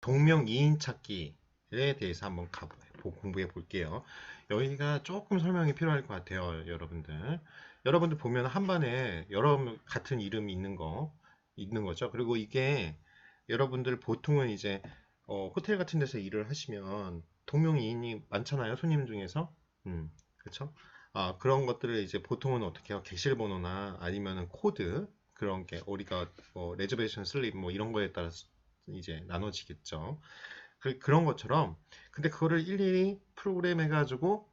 동명이인 찾기에 대해서 한번 공부해 볼게요. 여기가 조금 설명이 필요할 것 같아요, 여러분들. 여러분들 보면 한 반에 여러 같은 이름이 있는 거죠. 그리고 이게 여러분들 보통은 이제 호텔 같은 데서 일을 하시면 동명이인이 많잖아요, 손님 중에서. 그렇죠? 그런 것들을 이제 보통은 어떻게 해요? 객실 번호나 아니면은 코드 그런 게 우리가 레저베이션 슬립 뭐 이런 거에 따라서 이제 나눠지겠죠. 그런 것처럼 근데 그거를 일일이 프로그램 해가지고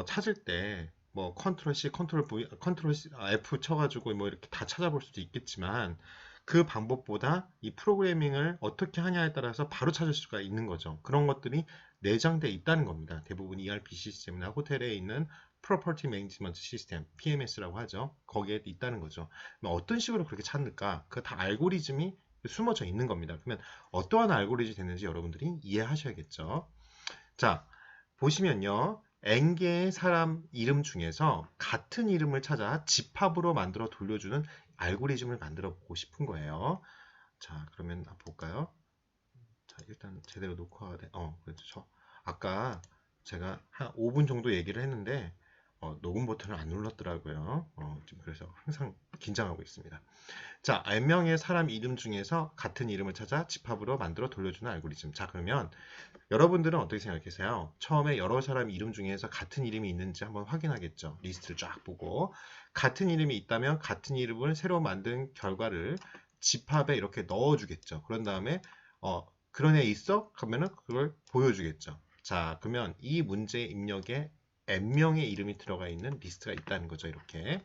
찾을 때 뭐 컨트롤 C, 컨트롤 V, 컨트롤 F 쳐가지고 뭐 이렇게 다 찾아볼 수도 있겠지만 그 방법보다 이 프로그래밍을 어떻게 하냐에 따라서 바로 찾을 수가 있는 거죠. 그런 것들이 내장돼 있다는 겁니다. 대부분 ERP 시스템이나 호텔에 있는 Property Management System, PMS라고 하죠. 거기에 있다는 거죠. 어떤 식으로 그렇게 찾을까? 그 다 알고리즘이 숨어져 있는 겁니다. 그러면 어떠한 알고리즘이 됐는지 여러분들이 이해하셔야겠죠. 자, 보시면요. N개의 사람 이름 중에서 같은 이름을 찾아 집합으로 만들어 돌려주는 알고리즘을 만들어 보고 싶은 거예요. 자, 그러면 볼까요? 자, 일단 제대로 녹화가 그렇죠. 아까 제가 한 5분 정도 얘기를 했는데, 녹음 버튼을 안 눌렀더라고요. 지금 그래서 항상 긴장하고 있습니다. 자, N명의 사람 이름 중에서 같은 이름을 찾아 집합으로 만들어 돌려주는 알고리즘. 자, 그러면 여러분들은 어떻게 생각하세요? 처음에 여러 사람 이름 중에서 같은 이름이 있는지 한번 확인하겠죠. 리스트를 쫙 보고 같은 이름이 있다면 같은 이름을 새로 만든 결과를 집합에 이렇게 넣어주겠죠. 그런 다음에 그런 애 있어? 그러면은 그걸 보여주겠죠. 자, 그러면 이 문제 입력에 N명의 이름이 들어가 있는 리스트가 있다는 거죠. 이렇게.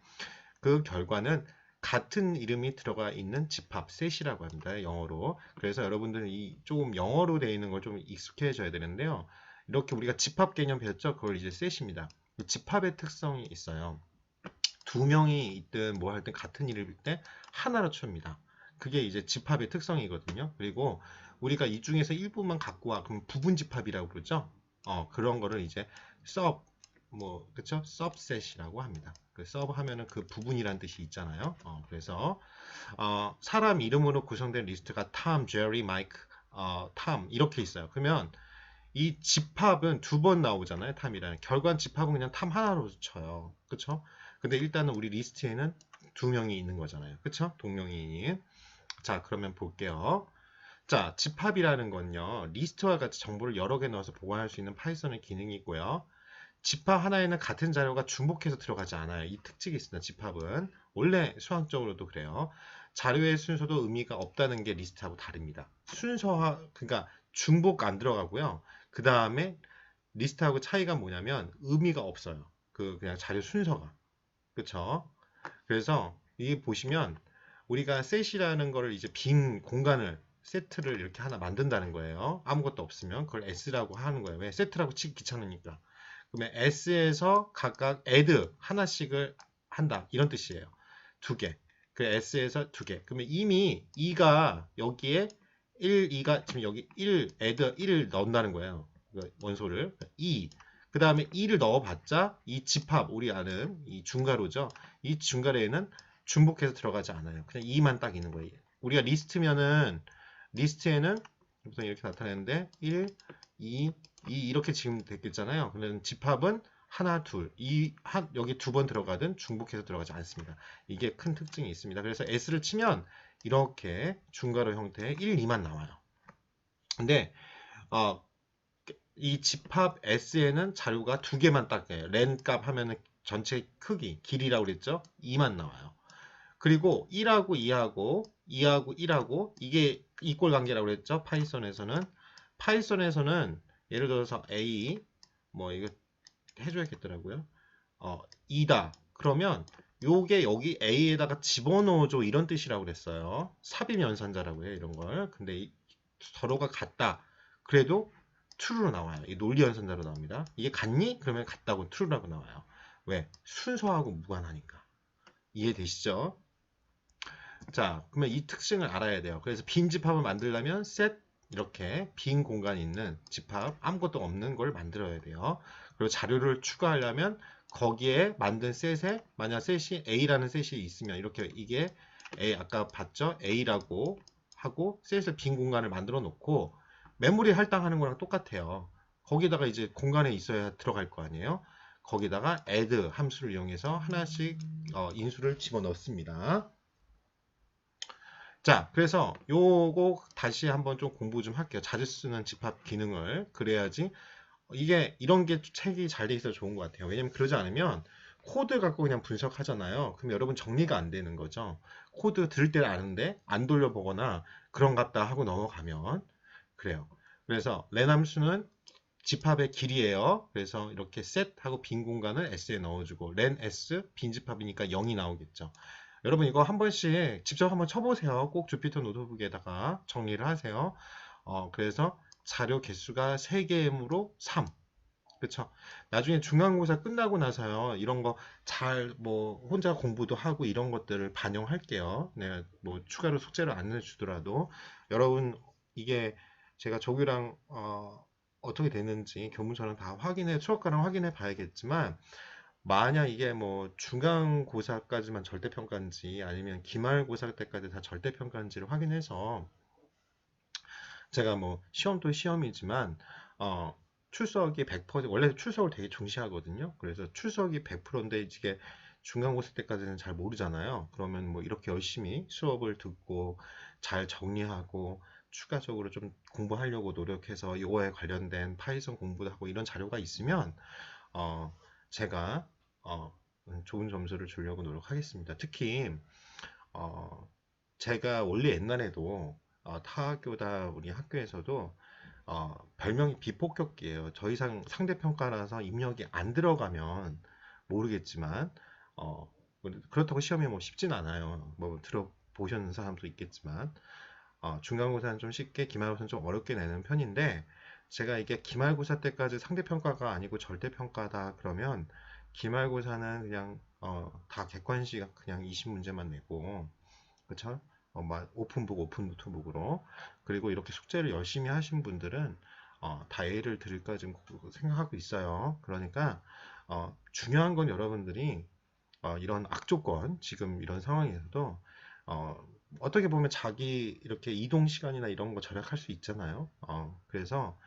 그 결과는 같은 이름이 들어가 있는 집합 셋이라고 합니다. 영어로. 그래서 여러분들은 이 조금 영어로 되어 있는 걸 좀 익숙해져야 되는데요. 이렇게 우리가 집합 개념 배웠죠? 그걸 이제 셋입니다. 집합의 특성이 있어요. 두 명이 있든 뭐 할든 같은 이름일 때 하나로 칩니다. 그게 이제 집합의 특성이거든요. 그리고 우리가 이 중에서 일부만 갖고 와. 그럼 부분 집합이라고 그러죠? 그런 거를 이제 sub 그쵸? subset이라고 합니다. 그 sub 하면은 그 부분이란 뜻이 있잖아요. 그래서 사람 이름으로 구성된 리스트가 Tom, Jerry, Mike, Tom 이렇게 있어요. 그러면 이 집합은 두 번 나오잖아요. 탐이라는. 결과는 집합은 그냥 탐 하나로 쳐요. 그쵸? 근데 일단은 우리 리스트에는 두 명이 있는 거잖아요. 그쵸? 동명이인이. 자, 그러면 볼게요. 자, 집합이라는 건요. 리스트와 같이 정보를 여러 개 넣어서 보관할 수 있는 파이썬의 기능이고요. 집합 하나에는 같은 자료가 중복해서 들어가지 않아요. 이 특징이 있습니다. 집합은. 원래 수학적으로도 그래요. 자료의 순서도 의미가 없다는 게 리스트하고 다릅니다. 그러니까 중복 안 들어가고요. 그 다음에 리스트하고 차이가 뭐냐면 의미가 없어요. 그냥 자료 순서가. 그쵸? 그래서 이게 보시면 우리가 셋이라는 거를 이제 빈 공간을 세트를 이렇게 하나 만든다는 거예요. 아무것도 없으면 그걸 S라고 하는 거예요. 왜? 세트라고 치기 귀찮으니까. 그러면 S에서 각각 add 하나씩을 한다. 이런 뜻이에요. 두 개. 그 S에서 두 개. 그러면 이미 2가 여기에 2가 지금 여기 1 1을 넣는다는 거예요. 원소를. 2. 그 다음에 2를 넣어봤자 이 집합, 우리 아는 이 중괄호죠. 이 중괄호에는 중복해서 들어가지 않아요. 그냥 2만 딱 있는 거예요. 우리가 리스트에는 우선 이렇게 나타내는데 1, 2, 이렇게 지금 됐겠잖아요. 그러면 집합은 하나, 둘, 여기 두 번 들어가든 중복해서 들어가지 않습니다. 이게 큰 특징이 있습니다. 그래서 S를 치면 이렇게 중괄호 형태의 1, 2만 나와요. 근데 어, 이 집합 S에는 자료가 두 개만 딱 돼요. len 값 하면은 전체 크기, 길이라고 그랬죠? 2만 나와요. 그리고 1하고 2하고 2하고 1하고 이게 이꼴 관계라고 그랬죠? 파이썬에서는 예를 들어서 A 이거 해줘야겠더라고요. 2다. 그러면 요게 여기 A에다가 집어넣어줘 이런 뜻이라고 그랬어요. 삽입연산자라고 해요 이런 걸. 근데 서로가 같다. 그래도 true로 나와요. 이 논리연산자로 나옵니다. 이게 같니? 그러면 같다고 true라고 나와요. 왜? 순서하고 무관하니까. 이해되시죠? 자, 그러면 이 특징을 알아야 돼요. 그래서 빈 집합을 만들려면 set 이렇게 빈 공간이 있는 집합 아무것도 없는 걸 만들어야 돼요. 그리고 자료를 추가하려면 거기에 만든 셋에 만약 셋이 A라는 셋이 있으면 이렇게 이게 아까 봤죠? A라고 하고 셋을 빈 공간을 만들어 놓고 메모리 할당하는 거랑 똑같아요. 거기다가 이제 공간에 있어야 들어갈 거 아니에요. 거기다가 add 함수를 이용해서 하나씩 인수를 집어넣습니다. 자, 그래서 요거 다시 한번 좀 공부 좀 할게요. 자주 쓰는 집합 기능을. 그래야지 이게 이런 게 책이 잘 돼 있어서 좋은 것 같아요. 왜냐면 그러지 않으면 코드 갖고 그냥 분석하잖아요. 그럼 여러분 정리가 안 되는 거죠. 코드 들을 때는 아는데 안 돌려보거나 그런갑다 하고 넘어가면 그래요. 그래서 len 함수는 집합의 길이에요. 그래서 이렇게 set하고 빈 공간을 s에 넣어주고 len s 빈 집합이니까 0이 나오겠죠. 여러분 이거 한 번씩 직접 한번 쳐보세요. 꼭 주피터 노트북에다가 정리를 하세요. 그래서 자료 개수가 3개이므로 3. 그쵸? 나중에 중간고사 끝나고 나서요. 이런 거 잘 뭐 혼자 공부도 하고 이런 것들을 반영할게요. 내가 뭐 추가로 숙제를 안 내주더라도 여러분 이게 제가 조교랑 어떻게 됐는지 교문서는 다 확인해 수업가랑 확인해 봐야겠지만 만약 이게 뭐 중간고사까지만 절대평가인지 아니면 기말고사 때까지 다 절대평가인지를 확인해서 제가 뭐 시험도 시험이지만 출석이 100% 원래 출석을 되게 중시하거든요. 그래서 출석이 100%인데 이게 중간고사 때까지는 잘 모르잖아요. 그러면 뭐 이렇게 열심히 수업을 듣고 잘 정리하고 추가적으로 좀 공부하려고 노력해서 이거에 관련된 파이썬 공부도 하고 이런 자료가 있으면 제가 좋은 점수를 주려고 노력하겠습니다. 특히 어, 제가 원래 옛날에도 타학교다 우리 학교에서도 별명이 비폭격기예요. 더 이상 상대평가라서 입력이 안 들어가면 모르겠지만 그렇다고 시험이 뭐 쉽진 않아요. 뭐 들어보셨는 사람도 있겠지만 중간고사는 좀 쉽게 기말고사는 좀 어렵게 내는 편인데 제가 이게 기말고사 때까지 상대평가가 아니고 절대평가다 그러면 기말고사는 그냥 다 객관식 그냥 20문제만 내고 그쵸? 오픈북, 오픈노트북으로. 그리고 이렇게 숙제를 열심히 하신 분들은 다 A를 드릴까 지금 생각하고 있어요. 그러니까 중요한 건 여러분들이 이런 악조건, 지금 이런 상황에서도 어떻게 보면 자기 이렇게 이동 시간이나 이런 거 절약할 수 있잖아요. 그래서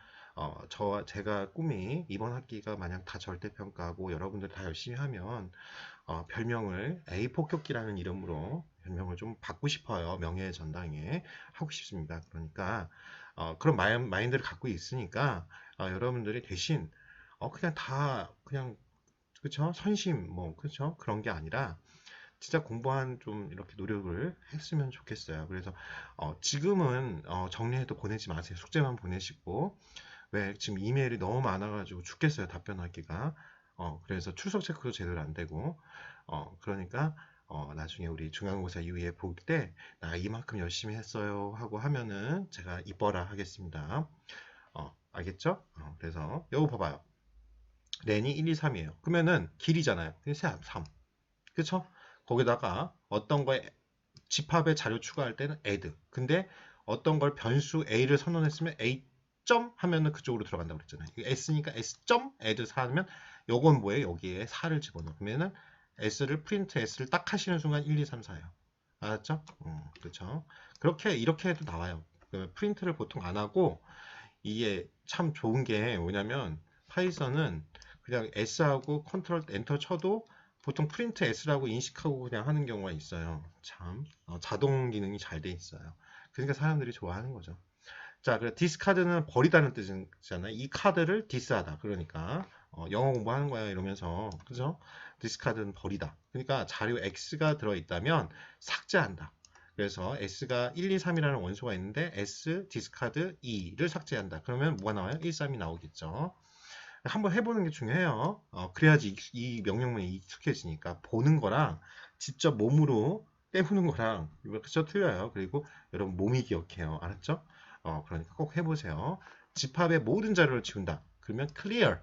제가 꿈이 이번 학기가 만약 다 절대평가하고 여러분들 다 열심히 하면 별명을 A 폭격기라는 이름으로 별명을 좀 받고 싶어요. 명예의 전당에 하고 싶습니다. 그러니까 그런 마인드를 갖고 있으니까 여러분들이 대신 그냥 다 그냥 그쵸 선심 뭐 그쵸 그런 게 아니라 진짜 공부한 좀 이렇게 노력을 했으면 좋겠어요. 그래서 지금은 정리해도 보내지 마세요. 숙제만 보내시고 왜 지금 이메일이 너무 많아가지고 죽겠어요. 답변하기가. 그래서 출석 체크도 제대로 안 되고 그러니까 나중에 우리 중간고사 이후에 볼 때 나 이만큼 열심히 했어요 하고 하면은 제가 이뻐라 하겠습니다. 알겠죠? 그래서 여기 봐봐요. 렌이 1, 2, 3이에요. 그러면은 길이잖아요. 3. 그쵸? 거기다가 어떤 거에 집합에 자료 추가할 때는 add. 근데 어떤 걸 변수 a를 선언했으면 a 점 하면은 그쪽으로 들어간다고 그랬잖아요. s니까 s 점 add 4 하면 요건 뭐예요? 여기에 4를 집어넣어. 그러면은 s를 프린트 s를 딱 하시는 순간 1, 2, 3, 4예요. 알았죠? 그렇죠. 그렇게 이렇게 해도 나와요. 프린트를 보통 안 하고 이게 참 좋은 게 뭐냐면 파이썬은 그냥 s하고 컨트롤 엔터 쳐도 보통 프린트 s라고 인식하고 그냥 하는 경우가 있어요. 참 자동 기능이 잘 돼 있어요. 그러니까 사람들이 좋아하는 거죠. 자, 그래 디스카드는 버리다는 뜻이잖아요. 이 카드를 디스하다. 그러니까 영어 공부하는 거야 이러면서 그죠? 디스카드는 버리다. 그러니까 자료 X가 들어있다면 삭제한다. 그래서 S가 1, 2, 3이라는 원소가 있는데 S 디스카드 2를 삭제한다. 그러면 뭐가 나와요? 1, 3이 나오겠죠. 한번 해보는 게 중요해요. 그래야지 이 명령문이 익숙해지니까 보는 거랑 직접 몸으로 때우는 거랑 그쵸 틀려요. 그리고 여러분 몸이 기억해요. 알았죠? 그러니까 꼭 해보세요. 집합의 모든 자료를 지운다. 그러면 clear.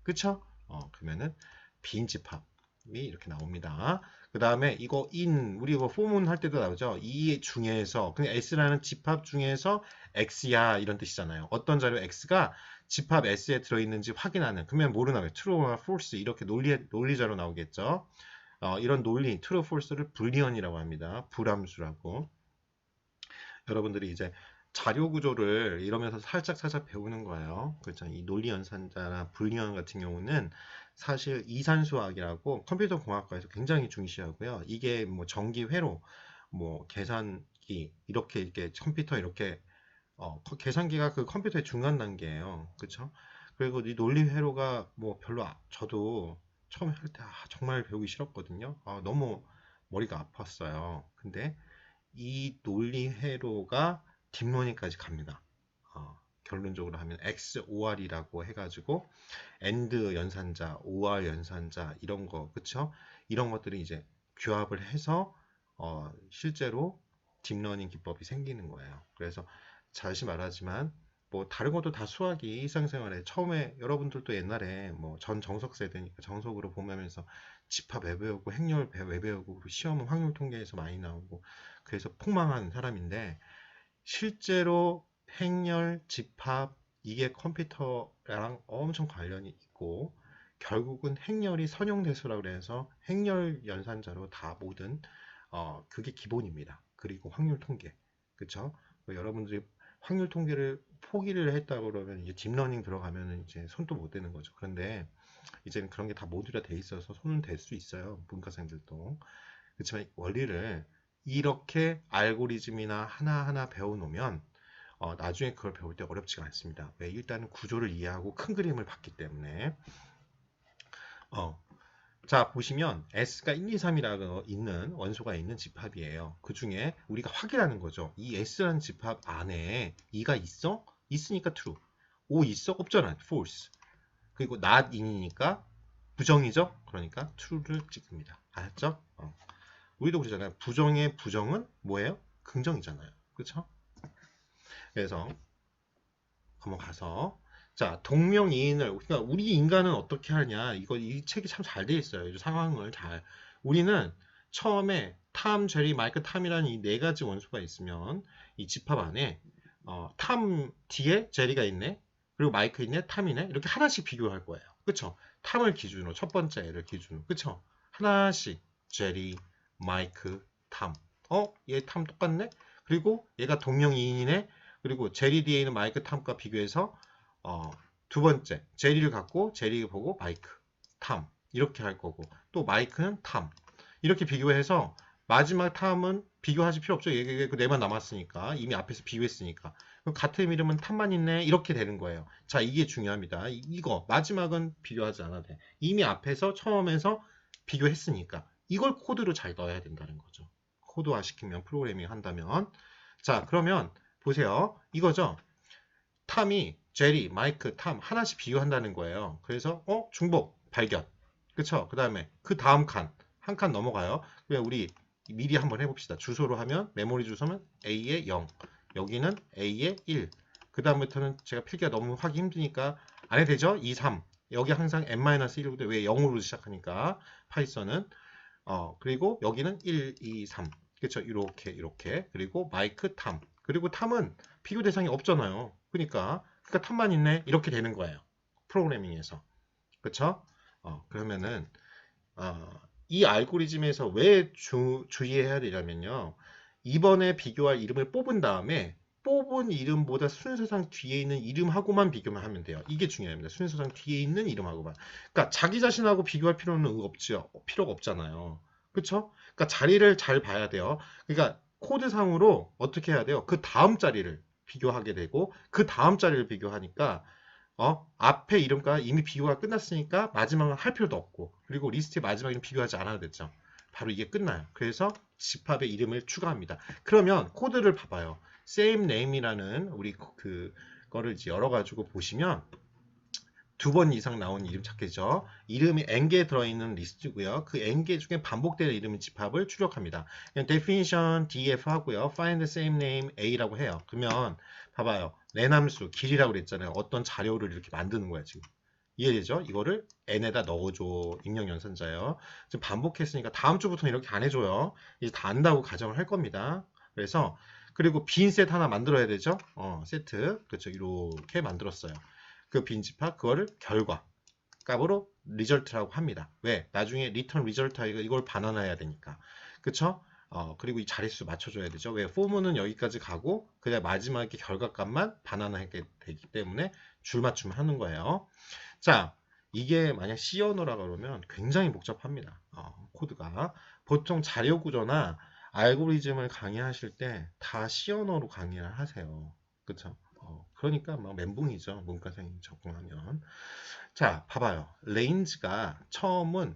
그쵸? 그러면은 빈 집합이 이렇게 나옵니다. 그 다음에 이거 우리 이거 포문 할 때도 나오죠. 이 중에서 그냥 S라는 집합 중에서 X야 이런 뜻이잖아요. 어떤 자료 X가 집합 S에 들어있는지 확인하는. 그러면 뭐로 나와요? True나 False 이렇게 논리자로 나오겠죠. 이런 논리 True, False를 불리언이라고 합니다. 불함수라고. 여러분들이 이제 자료 구조를 이러면서 살짝 배우는 거예요. 그렇죠? 이 논리 연산자나 불리언 같은 경우는 사실 이산수학이라고 컴퓨터 공학과에서 굉장히 중시하고요. 이게 뭐 전기 회로, 뭐 계산기 이렇게 컴퓨터 이렇게 계산기가 그 컴퓨터의 중간 단계예요. 그렇죠? 그리고 이 논리 회로가 뭐 별로 저도 처음에 할 때 정말 배우기 싫었거든요. 너무 머리가 아팠어요. 근데 이 논리 회로가 딥러닝까지 갑니다. 결론적으로 하면 XOR이라고 해가지고 AND 연산자, OR 연산자 이런 거, 그쵸? 이런 것들이 이제 규합을 해서 실제로 딥러닝 기법이 생기는 거예요. 그래서 다시 말하지만 뭐 다른 것도 다 수학이 일상생활에 처음에 여러분들도 옛날에 뭐 전 정석 세대니까 정석으로 보면서 집합 외배우고 행렬 외배우고 그리고 시험은 확률 통계에서 많이 나오고 그래서 폭망한 사람인데 실제로 행렬, 집합 이게 컴퓨터랑 엄청 관련이 있고 결국은 행렬이 선형대수라고 해서 행렬 연산자로 다 모든 그게 기본입니다. 그리고 확률 통계. 그쵸? 여러분들이 확률 통계를 포기를 했다 그러면 이제 딥러닝 들어가면은 이제 손도 못 대는 거죠. 그런데 이제는 그런 게 다 모듈화 돼 있어서 손은 댈 수 있어요. 문과생들도. 그렇지만 원리를 이렇게 알고리즘이나 하나하나 배워놓으면 나중에 그걸 배울 때 어렵지가 않습니다. 왜? 일단은 구조를 이해하고 큰 그림을 봤기 때문에. 자, 보시면 S가 1, 2, 3이라고 있는 원소가 있는 집합이에요. 그 중에 우리가 확인하는 거죠. 이 S라는 집합 안에 2가 있어? 있으니까 true. 5 있어? 없잖아. false. 그리고 not in이니까 부정이죠? 그러니까 true를 찍습니다. 알았죠? 우리도 그러잖아요. 부정의 부정은 뭐예요? 긍정이잖아요. 그렇죠? 그래서 넘어가서 자 동명이인을 그러니까 우리 인간은 어떻게 하냐 이 책이 참 잘 돼 있어요. 이 상황을 잘 우리는 처음에 탐, 제리, 마이크, 탐이라는 이 네 가지 원소가 있으면 이 집합 안에 탐 뒤에 제리가 있네 그리고 마이크 있네 탐이네 이렇게 하나씩 비교할 거예요. 그쵸? 탐을 기준으로 첫 번째 애를 기준으로 그쵸? 하나씩 제리, 마이크, 탐 얘 탐 똑같네? 그리고 얘가 동명이인이네 그리고 제리 뒤에 있는 마이크 탐과 비교해서 두 번째 제리를 갖고 제리 보고 마이크 탐 이렇게 할 거고 또 마이크는 탐 이렇게 비교해서 마지막 탐은 비교하실 필요 없죠. 얘 그 네만 남았으니까 이미 앞에서 비교했으니까 같은 이름은 탐만 있네 이렇게 되는 거예요. 자 이게 중요합니다. 이거 마지막은 비교하지 않아도 돼. 이미 앞에서 처음에서 비교했으니까 이걸 코드로 잘 넣어야 된다는 거죠. 코드화 시키면 프로그래밍 한다면 자 그러면 보세요. 이거죠. 탐이 제리, 마이크, 탐 하나씩 비교한다는 거예요. 그래서 중복 발견. 그쵸? 그 다음에 그 다음 칸. 한 칸 넘어가요. 그냥 우리 미리 한번 해봅시다. 주소로 하면 메모리 주소는 A의 0. 여기는 A의 1. 그 다음부터는 제가 필기가 너무 하기 힘드니까 안 해도 되죠? 2, 3. 여기 항상 n-1인데 왜 0으로 시작하니까 파이썬은 그리고 여기는 1, 2, 3. 그쵸? 이렇게. 그리고 마이크 탐. 그리고 탐은 비교 대상이 없잖아요. 그러니까 탐만 있네. 이렇게 되는 거예요. 프로그래밍에서. 그쵸? 그러면은 이 알고리즘에서 왜 주의해야 되냐면요. 이번에 비교할 이름을 뽑은 다음에 뽑은 이름보다 순서상 뒤에 있는 이름하고만 비교만 하면 돼요. 이게 중요합니다. 순서상 뒤에 있는 이름하고만. 그러니까 자기 자신하고 비교할 필요는 없죠. 필요가 없잖아요. 그쵸? 그러니까 자리를 잘 봐야 돼요. 그러니까 코드상으로 어떻게 해야 돼요? 그 다음 자리를 비교하게 되고 그 다음 자리를 비교하니까 앞에 이름과 이미 비교가 끝났으니까 마지막은 할 필요도 없고 그리고 리스트의 마지막 이름 비교하지 않아도 됐죠. 바로 이게 끝나요. 그래서 집합의 이름을 추가합니다. 그러면 코드를 봐봐요. same name이라는 우리 그거를 이제 열어가지고 보시면 두 번 이상 나온 이름 찾겠죠. 이름이 n개 들어있는 리스트고요. 그 n개 중에 반복되는 이름 집합을 출력합니다. 그냥 definition df 하고요. find the same name a라고 해요. 그러면 봐봐요. 내함수 길이라고 그랬잖아요. 어떤 자료를 이렇게 만드는 거야 지금. 이해되죠? 이거를 n에다 넣어줘. 입력 연산자예요. 지금 반복했으니까 다음 주부터는 이렇게 안 해줘요. 이제 다 안다고 가정을 할 겁니다. 그래서 그리고 빈 셋 하나 만들어야 되죠. 세트 그렇죠. 이렇게 만들었어요. 그 빈 집합 그거를 결과 값으로 리절트라고 합니다. 왜? 나중에 리턴 리절트 이걸 반환해야 되니까. 그쵸? 그리고 이 자릿수 맞춰줘야 되죠. 왜? 포문은 여기까지 가고 그냥 마지막에 결과값만 반환하게 되기 때문에 줄맞춤 하는 거예요. 자, 이게 만약 C 언어라 그러면 굉장히 복잡합니다. 코드가. 보통 자료 구조나 알고리즘을 강의하실 때 다 C 언어로 강의를 하세요. 그쵸? 그러니까 막 멘붕이죠. 문과생이 적응하면. 자, 봐봐요. 레인지가 처음은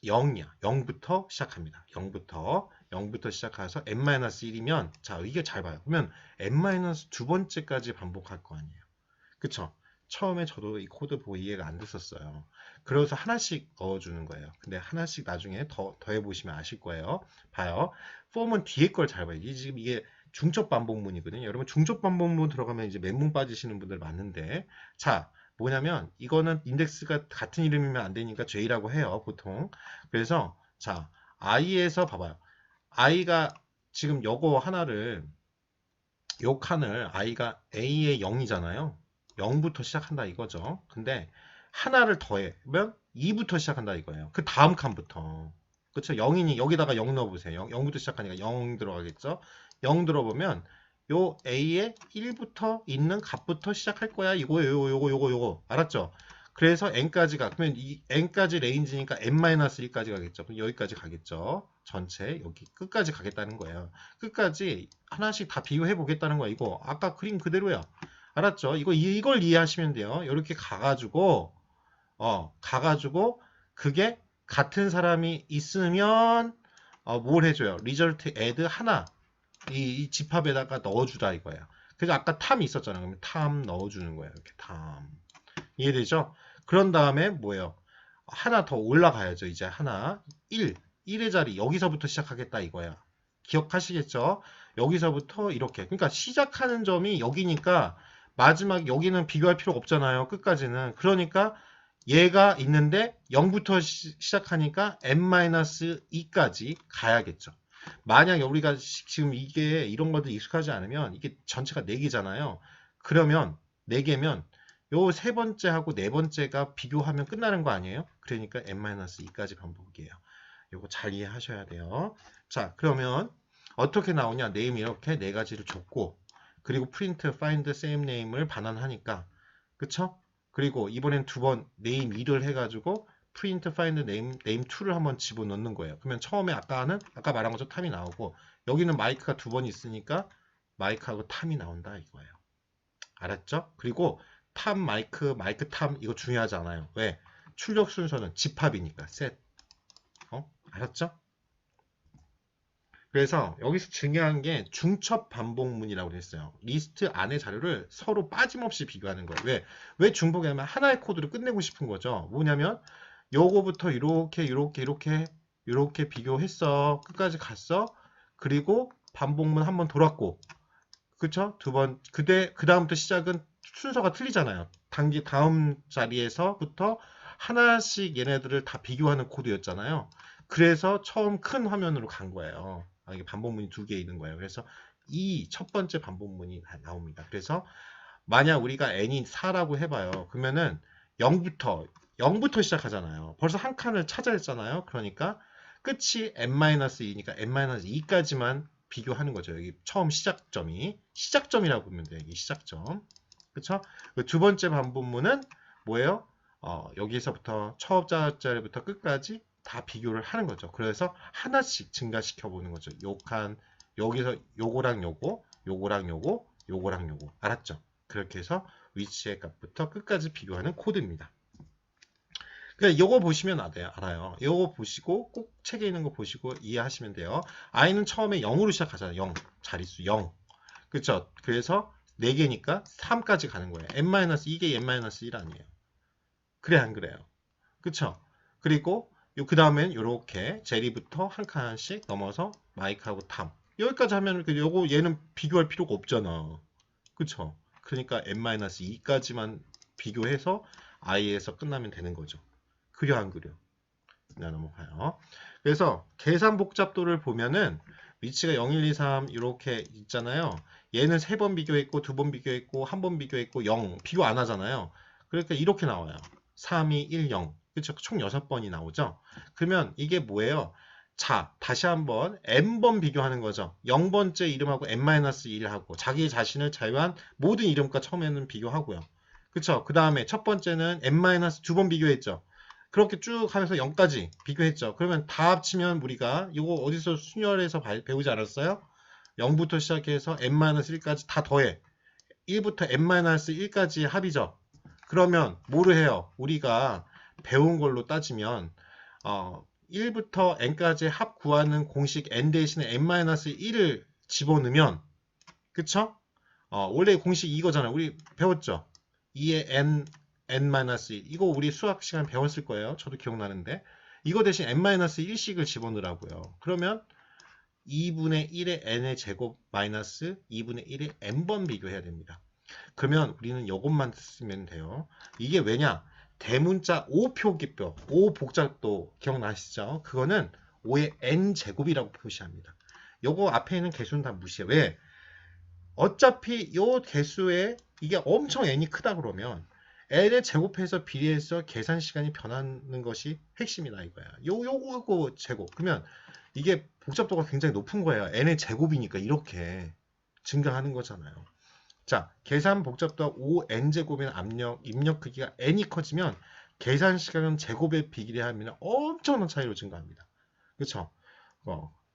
0이야. 0부터 시작합니다. 0부터 시작해서 n-1이면 자, 이게 잘 봐요. 그러면 n-두 번째까지 반복할 거 아니에요. 그쵸? 처음에 저도 이 코드 보고 이해가 안 됐었어요. 그래서 하나씩 넣어주는 거예요. 근데 하나씩 나중에 더해보시면 아실 거예요. 봐요. 폼은 뒤에 걸 잘 봐요. 지금 이게 중첩 반복문이거든요. 여러분 중첩 반복문 들어가면 이제 멘붕 빠지시는 분들 많은데 자, 뭐냐면 이거는 인덱스가 같은 이름이면 안 되니까 J라고 해요. 보통. 그래서 자, I에서 봐봐요. I가 지금 요거 하나를 요 칸을 I가 A의 0이잖아요. 0부터 시작한다 이거죠. 근데 하나를 더해면 2부터 시작한다 이거예요. 그 다음 칸부터. 그쵸? 0이니 여기다가 0 넣어보세요. 0부터 시작하니까 0 들어가겠죠? 0 들어보면 요 A의 1부터 있는 값부터 시작할 거야. 이거예요. 요거. 알았죠? 그래서 n까지가 그러면 이 n까지 레인지니까 n-1까지 가겠죠. 그럼 여기까지 가겠죠. 전체 여기 끝까지 가겠다는 거예요. 끝까지 하나씩 다 비교해 보겠다는 거야. 이거 아까 그림 그대로야. 알았죠? 이걸 이해하시면 돼요. 이렇게 가가지고 그게 같은 사람이 있으면 뭘 해줘요? result add 하나 이 집합에다가 넣어주다 이거예요. 그래서 아까 탐이 있었잖아요. 그러면 탐 넣어주는 거예요. 이렇게 탐 이해되죠? 그런 다음에 뭐예요? 하나 더 올라가야죠. 이제 하나 1의 자리 여기서부터 시작하겠다 이거야. 기억하시겠죠? 여기서부터 이렇게 그러니까 시작하는 점이 여기니까 마지막 여기는 비교할 필요가 없잖아요. 끝까지는. 그러니까 얘가 있는데 0부터 시작하니까 n-2까지 가야겠죠. 만약에 우리가 지금 이게 이런 것들 익숙하지 않으면 이게 전체가 4개잖아요. 그러면 4개면 요 세 번째하고 네 번째가 비교하면 끝나는 거 아니에요? 그러니까 n-2까지 반복이에요. 요거 잘 이해하셔야 돼요. 자, 그러면 어떻게 나오냐? name 이렇게 네 가지를 줬고 그리고 print, find, same name을 반환하니까 그쵸? 그리고 이번엔 두 번 name 2를 해가지고 print, find, name 2를 한번 집어넣는 거예요. 그러면 처음에 아까 말한 것처럼 탐이 나오고 여기는 마이크가 두 번 있으니까 마이크하고 탐이 나온다 이거예요. 알았죠? 그리고 탐, 마이크, 탐 이거 중요하지 않아요. 왜? 출력 순서는 집합이니까 셋. 알았죠? 그래서 여기서 중요한 게 중첩 반복문이라고 했어요. 리스트 안의 자료를 서로 빠짐없이 비교하는 거예요. 왜 중복하면 하나의 코드를 끝내고 싶은 거죠. 뭐냐면 요거부터 이렇게 비교했어. 끝까지 갔어. 그리고 반복문 한번 돌았고 그쵸? 두 번, 그 다음부터 시작은 순서가 틀리잖아요. 다음 자리에서부터 하나씩 얘네들을 다 비교하는 코드였잖아요. 그래서 처음 큰 화면으로 간 거예요. 이게 반복문이 2개 있는 거예요. 그래서 이 첫 번째 반복문이 나옵니다. 그래서 만약 우리가 n이 4라고 해봐요. 그러면은 0부터 시작하잖아요. 벌써 한 칸을 찾아냈잖아요. 그러니까 끝이 n-2니까 n-2까지만 비교하는 거죠. 여기 처음 시작점이라고 보면 돼요. 여기 시작점. 그쵸? 두 번째 반복문은 뭐예요? 여기서부터 첫 자리부터 끝까지 다 비교를 하는 거죠. 그래서 하나씩 증가시켜 보는 거죠. 여기서 요거랑 요거랑 요거. 알았죠? 그렇게 해서 위치의 값부터 끝까지 비교하는 코드입니다. 그러니까 요거 보시면 알아요. 요거 보시고 꼭 책에 있는 거 보시고 이해하시면 돼요. i는 처음에 0으로 시작하잖아요. 0. 자릿수 0. 그렇죠? 그래서 4개니까 3까지 가는 거예요. 이게 n-1 아니에요. 그래 안 그래요? 그렇죠? 그리고 그 다음엔 요렇게 제리부터 한 칸씩 넘어서 마이크하고 탐. 여기까지 하면 얘는 비교할 필요가 없잖아. 그렇죠? 그러니까 n-2까지만 비교해서 i에서 끝나면 되는 거죠. 그려 안 그려? 네, 넘어가요. 그래서 계산 복잡도를 보면은 위치가 0, 1, 2, 3 이렇게 있잖아요. 얘는 3번 비교했고 2번 비교했고 1번 비교했고 0 비교 안 하잖아요. 그러니까 이렇게 나와요. 3, 2, 1, 0. 그렇죠? 총 6번이 나오죠. 그러면 이게 뭐예요? 자, 다시 한번 n번 비교하는 거죠. 0번째 이름하고 n-1하고 자기 자신을 제외한 모든 이름과 처음에는 비교하고요. 그쵸? 그 다음에 첫 번째는 n-2번 비교했죠. 그렇게 쭉 하면서 0까지 비교했죠. 그러면 다 합치면 우리가 이거 어디서 순열해서 배우지 않았어요? 0부터 시작해서 n-1까지 다 더해. 1부터 n-1까지 합이죠. 그러면 뭐를 해요? 우리가 배운 걸로 따지면 1부터 n까지 합 구하는 공식 n 대신에 n-1을 집어넣으면 그쵸? 원래 공식 이거잖아요. 우리 배웠죠? 2의 n-1 이거 우리 수학 시간 배웠을 거예요. 저도 기억나는데 이거 대신 n-1씩을 집어넣으라고요. 그러면 2분의 1의 n의 제곱 마이너스 2분의 1의 n번 비교해야 됩니다. 그러면 우리는 이것만 쓰면 돼요. 이게 왜냐? 대문자 5표기표, 5복잡도 기억나시죠? 그거는 5의 n제곱이라고 표시합니다. 요거 앞에 있는 개수는 다 무시해. 왜? 어차피 요 개수에 이게 엄청 n이 크다 그러면 n의 제곱해서 비례해서 계산 시간이 변하는 것이 핵심이다 이거야. 요거하고 제곱. 그러면 이게 복잡도가 굉장히 높은 거예요. n의 제곱이니까 이렇게 증가하는 거잖아요. 자, 계산 복잡도가 5n제곱인 입력 크기가 n이 커지면 계산 시간은 제곱에 비례하면 엄청난 차이로 증가합니다. 그렇죠?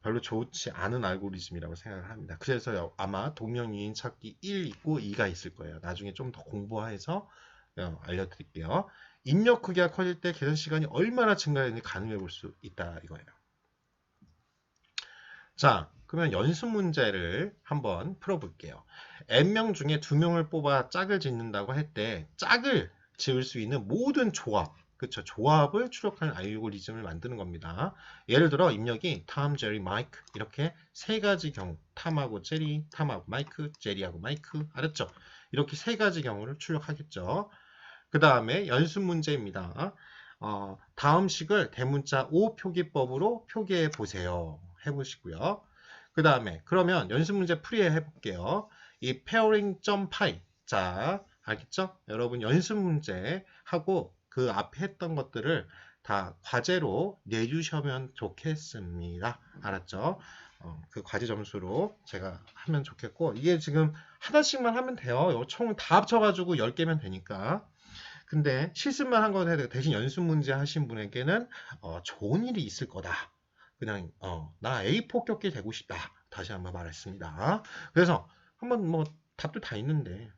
별로 좋지 않은 알고리즘이라고 생각을 합니다. 그래서 아마 동명이인 찾기 1 있고 2가 있을 거예요. 나중에 좀 더 공부해서 알려드릴게요. 입력 크기가 커질 때 계산 시간이 얼마나 증가했는지 가늠해 볼 수 있다 이거예요. 자, 그러면 연습 문제를 한번 풀어볼게요. n명 중에 2명을 뽑아 짝을 짓는다고 할 때 짝을 지을 수 있는 모든 조합, 그쵸? 조합을 추적하는 알고리즘을 만드는 겁니다. 예를 들어 입력이 탐, 제리, 마이크 이렇게 세 가지 경우 탐하고 제리, 탐하고 마이크, 제리하고 마이크 알았죠? 이렇게 세 가지 경우를 출력하겠죠. 그 다음에 연습 문제입니다. 다음 식을 대문자 5표기법으로 표기해 보세요. 해보시고요. 그 다음에 그러면 연습 문제 풀이해 볼게요. 이 pairing.py 자 알겠죠? 여러분 연습 문제 하고 그 앞에 했던 것들을 다 과제로 내주시면 좋겠습니다. 알았죠? 그 과제 점수로 제가 하면 좋겠고 이게 지금 하나씩만 하면 돼요. 총 다 합쳐가지고 10개면 되니까. 근데 실습만 한 거 해도 대신 연습 문제 하신 분에게는 좋은 일이 있을 거다. 그냥 나 A 폭격기 되고 싶다. 다시 한번 말했습니다. 그래서 한번 뭐 답도 다 있는데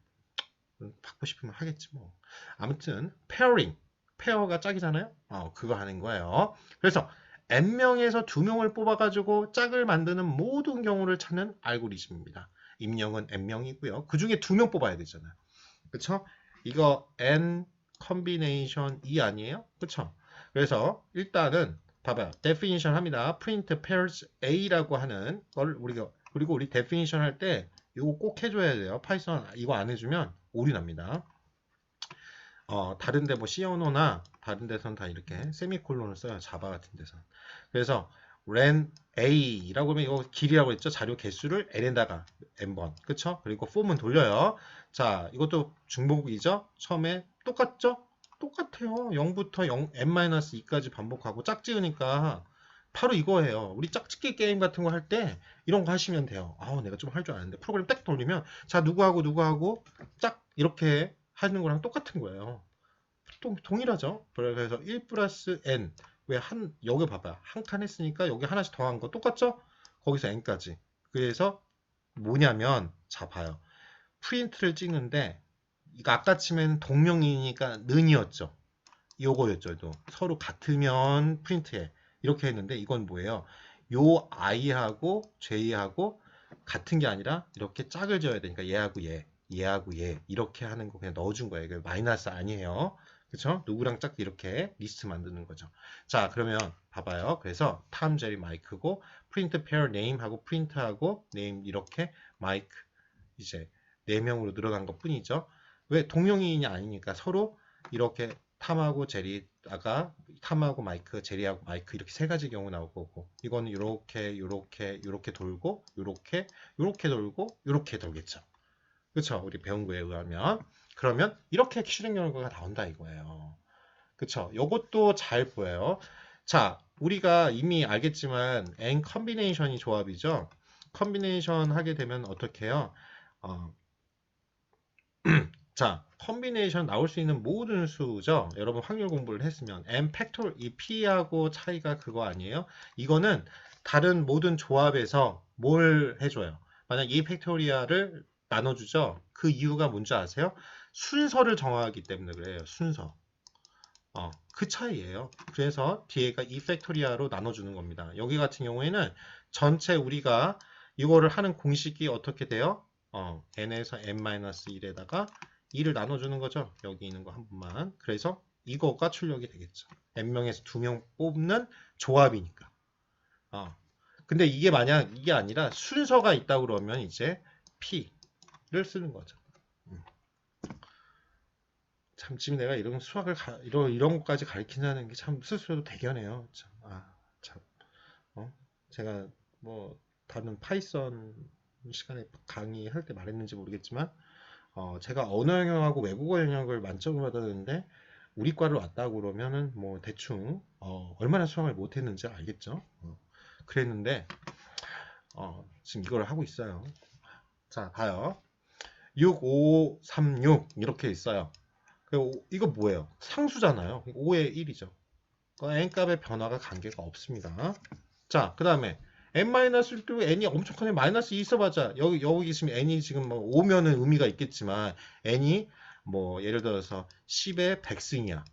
받고 싶으면 하겠지 뭐. 아무튼 pairing, 페어가 짝이잖아요. 그거 하는 거예요. 그래서 n명에서 2명을 뽑아가지고 짝을 만드는 모든 경우를 찾는 알고리즘입니다. 입력은 n명이고요. 그 중에 2명 뽑아야 되잖아요. 그쵸? 이거 n combination 2 아니에요? 그쵸? 그래서 일단은 봐봐요. definition 합니다. print pairs a라고 하는 걸 우리가 그리고 우리 definition 할 때 이거 꼭 해줘야 돼요. 파이썬 이거 안 해주면 오류 납니다. 다른데 뭐 C 언어나 다른 데선 다 이렇게 세미콜론을 써요. 자바 같은 데선. 그래서 len a라고 하면 이거 길이라고 했죠. 자료 개수를 n에다가 n번. 그쵸? 그리고 폼은 돌려요. 자, 이것도 중복이죠. 처음에 똑같죠? 똑같아요. 0부터 n-2까지 반복하고 짝지으니까 바로 이거예요. 우리 짝짓기 게임 같은 거 할 때 이런 거 하시면 돼요. 내가 좀 할 줄 아는데 프로그램 딱 돌리면 자 누구하고 짝 이렇게 하는 거랑 똑같은 거예요. 동일하죠. 그래서 1 플러스 n 왜 여기 봐봐요. 한 칸 했으니까 여기 하나씩 더한 거 똑같죠? 거기서 n까지. 그래서 뭐냐면 자 봐요. 프린트를 찍는데 이거 아까 치면 동명이니까 는이었죠. 요거였죠. 또 서로 같으면 프린트해. 이렇게 했는데 이건 뭐예요? 요 i하고 j하고 같은 게 아니라 이렇게 짝을 지어야 되니까 얘하고 얘 이렇게 하는 거 그냥 넣어준 거예요. 이거 마이너스 아니에요. 그쵸? 누구랑 짝 이렇게 리스트 만드는 거죠. 자 그러면 봐봐요. 그래서 탐, 제리, 마이크고 프린트 페어 네임하고 프린트하고 네임 이렇게 마이크 이제 4명으로 늘어난 것 뿐이죠. 왜 동명이인이 아니니까 서로 이렇게 탐하고 제리다가 탐하고 마이크, 제리하고 마이크 이렇게 세 가지 경우 나올 거고 이거는 이렇게 돌고 이렇게 돌고 이렇게 돌겠죠. 그쵸? 우리 배운 거에 의하면 그러면 이렇게 실행 결과가 나온다 이거예요. 그쵸? 요것도 잘 보여요. 자, 우리가 이미 알겠지만 n 컨비네이션이 조합이죠. 컨비네이션 하게 되면 어떻게 해요? 어, 자, 컨비네이션 나올 수 있는 모든 수죠. 여러분 확률 공부를 했으면 n 팩토 이 p하고 차이가 그거 아니에요? 이거는 다른 모든 조합에서 뭘 해줘요? 만약 이 팩토리아를 나눠주죠. 그 이유가 뭔지 아세요? 순서를 정하기 때문에 그래요. 순서. 그 차이예요. 그래서 뒤에가 이 팩토리아로 나눠주는 겁니다. 여기 같은 경우에는 전체 우리가 이거를 하는 공식이 어떻게 돼요? n에서 n-1에다가 2를 나눠주는 거죠. 여기 있는 거 한 번만. 그래서 이거가 출력이 되겠죠. n명에서 2명 뽑는 조합이니까. 근데 이게 만약 이게 아니라 순서가 있다 그러면 이제 p를 쓰는 거죠. 참 지금 내가 이런 수학을 이런 것까지 가르친다는 게 참 스스로도 대견해요. 참, 참, 제가 뭐 다른 파이썬 시간에 강의할 때 말했는지 모르겠지만, 제가 언어 영역하고 외국어 영역을 만점을 받았는데 우리 과를 왔다고 그러면은 뭐 대충 얼마나 수학을 못했는지 알겠죠. 그랬는데 지금 이걸 하고 있어요. 자, 봐요. 6, 5, 3, 6 이렇게 있어요. 이거 뭐예요? 상수잖아요. 5의 1이죠. n값의 변화가 관계가 없습니다. 자, 그 다음에 n-1도 n이 엄청 크네. 마이너스 2 있어봤자 여기 지금 n이 지금 뭐 5면은 의미가 있겠지만 n이 뭐 예를 들어서 10의 100승이야.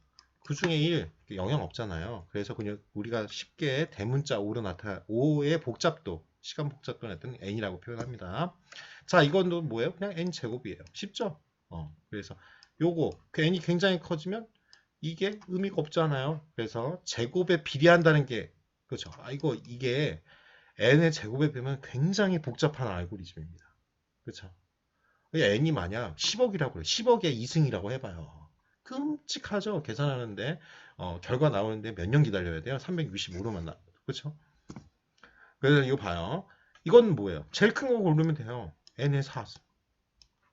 그 중에 1 영향 없잖아요. 그래서 그냥 우리가 쉽게 대문자 5의 복잡도 시간 복잡도 나타내는 n이라고 표현합니다. 자, 이건 또 뭐예요? 그냥 n 제곱이에요. 쉽죠? 그래서 요거 그 n이 굉장히 커지면 이게 의미가 없잖아요. 그래서 제곱에 비례한다는 게 그렇죠. 이게 n의 제곱에 비하면 굉장히 복잡한 알고리즘입니다. 그렇죠. n이 만약 10억이라고 그래. 10억의 2승이라고 해봐요. 끔찍하죠. 계산하는데 결과 나오는데 몇 년 기다려야 돼요? 365로만 나. 그렇죠? 그래서 이거 봐요. 이건 뭐예요? 제일 큰 거 고르면 돼요. n의 4승.